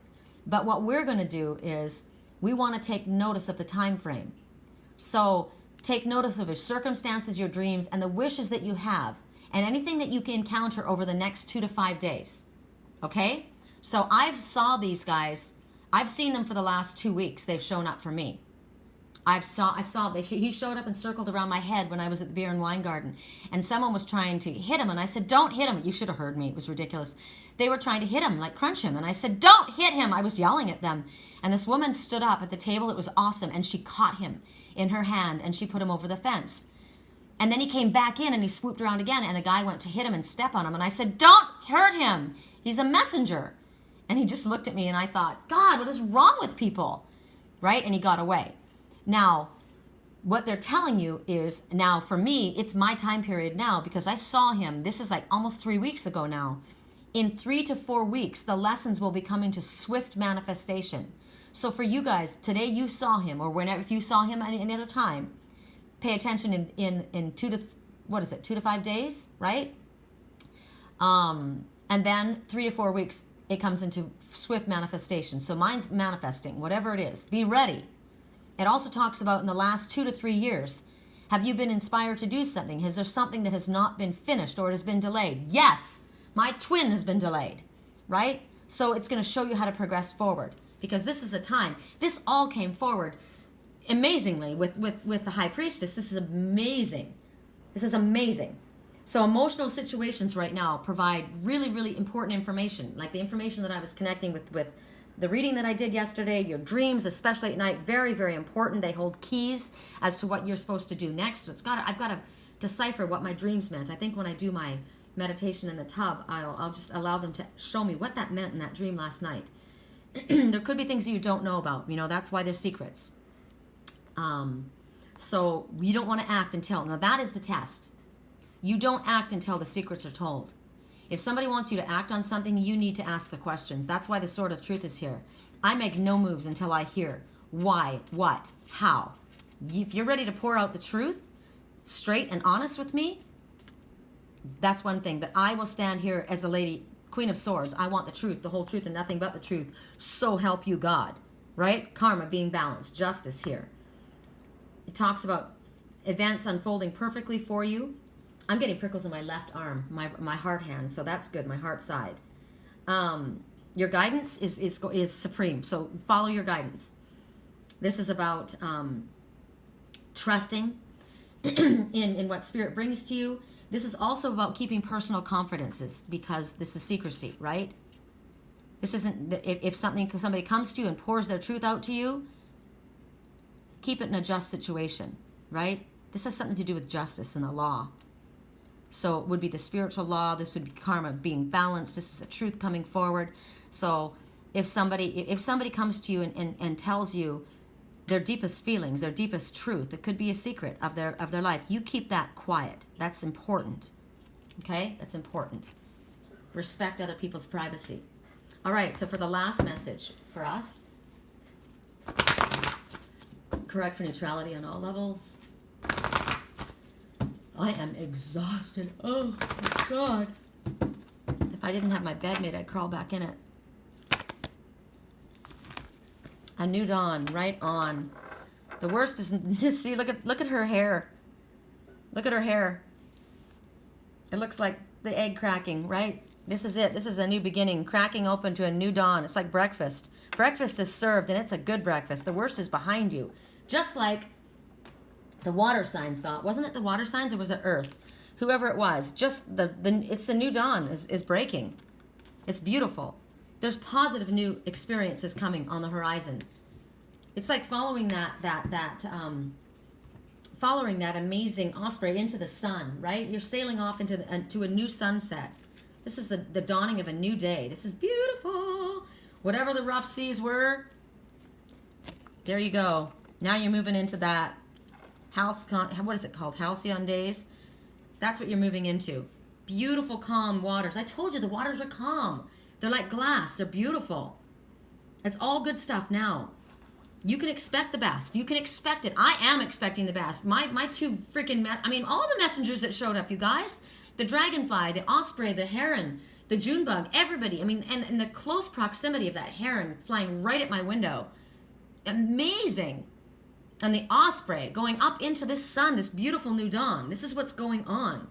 But what we're going to do is we want to take notice of the time frame. So take notice of your circumstances, your dreams, and the wishes that you have, and anything that you can encounter over the next 2 to 5 days. Okay? So I saw these guys. I've seen them for the last 2 weeks. They've shown up for me. He showed up and circled around my head when I was at the beer and wine garden, and someone was trying to hit him, and I said, don't hit him. You should have heard me. It was ridiculous. They were trying to hit him, like crunch him, and I said, don't hit him. I was yelling at them, and this woman stood up at the table. It was awesome, and she caught him in her hand, and she put him over the fence. And then he came back in, and he swooped around again, and a guy went to hit him and step on him, and I said, don't hurt him. He's a messenger. And he just looked at me, and I thought, God, what is wrong with people? Right? And he got away. Now, what they're telling you is, now for me, it's my time period now, because I saw him. This is like almost 3 weeks ago now. In 3 to 4 weeks, the lessons will be coming to swift manifestation. So for you guys, today you saw him, or whenever, if you saw him at any other time, pay attention in 2 to 5 days, right? And then 3 to 4 weeks, it comes into swift manifestation. So mine's manifesting, whatever it is. Be ready. It also talks about in the last 2 to 3 years, have you been inspired to do something? Is there something that has not been finished or it has been delayed? Yes, my twin has been delayed, right? So it's going to show you how to progress forward, because this is the time. This all came forward amazingly with the High Priestess. This is amazing. This is amazing. So emotional situations right now provide really, really important information, like the information that I was connecting with the reading that I did yesterday. Your dreams, especially at night, very, very important. They hold keys as to what you're supposed to do next. So I've got to decipher what my dreams meant. I think when I do my meditation in the tub, I'll just allow them to show me what that meant in that dream last night. There could be things that you don't know about. That's why they're secrets. So you don't want to act until. Now that is the test. You don't act until the secrets are told. If somebody wants you to act on something, you need to ask the questions. That's why the sword of truth is here. I make no moves until I hear why, what, how. If you're ready to pour out the truth, straight and honest with me, that's one thing. But I will stand here as the lady Queen of Swords. I want the truth, the whole truth, and nothing but the truth. So help you God, right? Karma being balanced, justice here. It talks about events unfolding perfectly for you. I'm getting prickles in my left arm, my heart hand, so that's good, my heart side. Your guidance is supreme, so follow your guidance. This is about trusting in what Spirit brings to you. This is also about keeping personal confidences, because this is secrecy, right? This isn't, if somebody comes to you and pours their truth out to you, keep it in a just situation, right? This has something to do with justice and the law. So it would be the spiritual law. This would be karma being balanced. This is the truth coming forward. So if somebody comes to you and tells you their deepest feelings, their deepest truth, it could be a secret of their life, you keep that quiet. That's important. Okay? That's important. Respect other people's privacy. All right, so for the last message for us, correct for neutrality on all levels. I am exhausted. Oh my God. If I didn't have my bed made, I'd crawl back in it. A new dawn, right on. The worst is, see, look at her hair. Look at her hair. It looks like the egg cracking, right? This is it. This is a new beginning, cracking open to a new dawn. It's like breakfast. Breakfast is served, and it's a good breakfast. The worst is behind you. Just like the water signs got. Wasn't it the water signs, or was it Earth? Whoever it was. Just it's the new dawn is breaking. It's beautiful. There's positive new experiences coming on the horizon. It's like following following that amazing osprey into the sun, right? You're sailing off into a new sunset. This is the dawning of a new day. This is beautiful. Whatever the rough seas were, there you go. Now you're moving into that what is it called? Halcyon days. That's what you're moving into. Beautiful, calm waters. I told you the waters are calm. They're like glass. They're beautiful. It's all good stuff now. You can expect the best. You can expect it. I am expecting the best. My two freaking, all the messengers that showed up, you guys. The dragonfly, the osprey, the heron, the June bug, everybody. And the close proximity of that heron flying right at my window. Amazing. And the osprey going up into this sun, this beautiful new dawn. This is what's going on.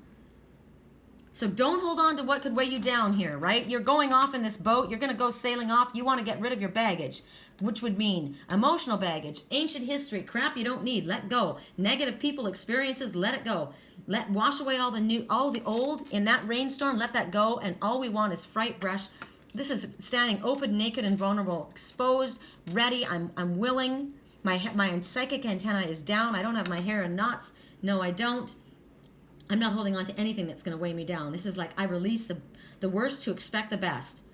So don't hold on to what could weigh you down here, right? You're going off in this boat. You're going to go sailing off. You want to get rid of your baggage, which would mean emotional baggage, ancient history, crap you don't need. Let go. Negative people, experiences, let it go. Wash away all the old in that rainstorm. Let that go. And all we want is fright brush. This is standing open, naked, and vulnerable, exposed, ready. I'm willing. My psychic antenna is down. I don't have my hair in knots. No, I don't. I'm not holding on to anything that's going to weigh me down. This is like I release the worst to expect the best,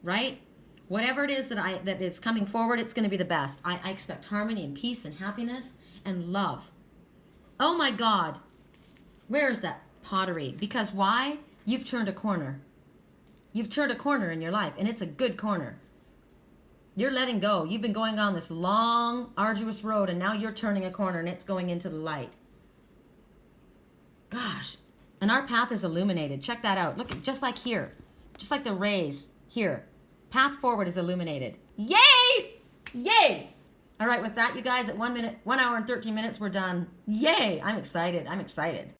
right? Whatever it is that it's coming forward, it's going to be the best. I expect harmony and peace and happiness and love. Oh my God. Where is that pottery? Because why? You've turned a corner. You've turned a corner in your life, and it's a good corner. You're letting go. You've been going on this long, arduous road, and now you're turning a corner, and it's going into the light. Gosh. And our path is illuminated. Check that out. Look, just like here. Just like the rays here. Path forward is illuminated. Yay! Yay! All right, with that, you guys, at 1 hour and 13 minutes, we're done. Yay! I'm excited. I'm excited.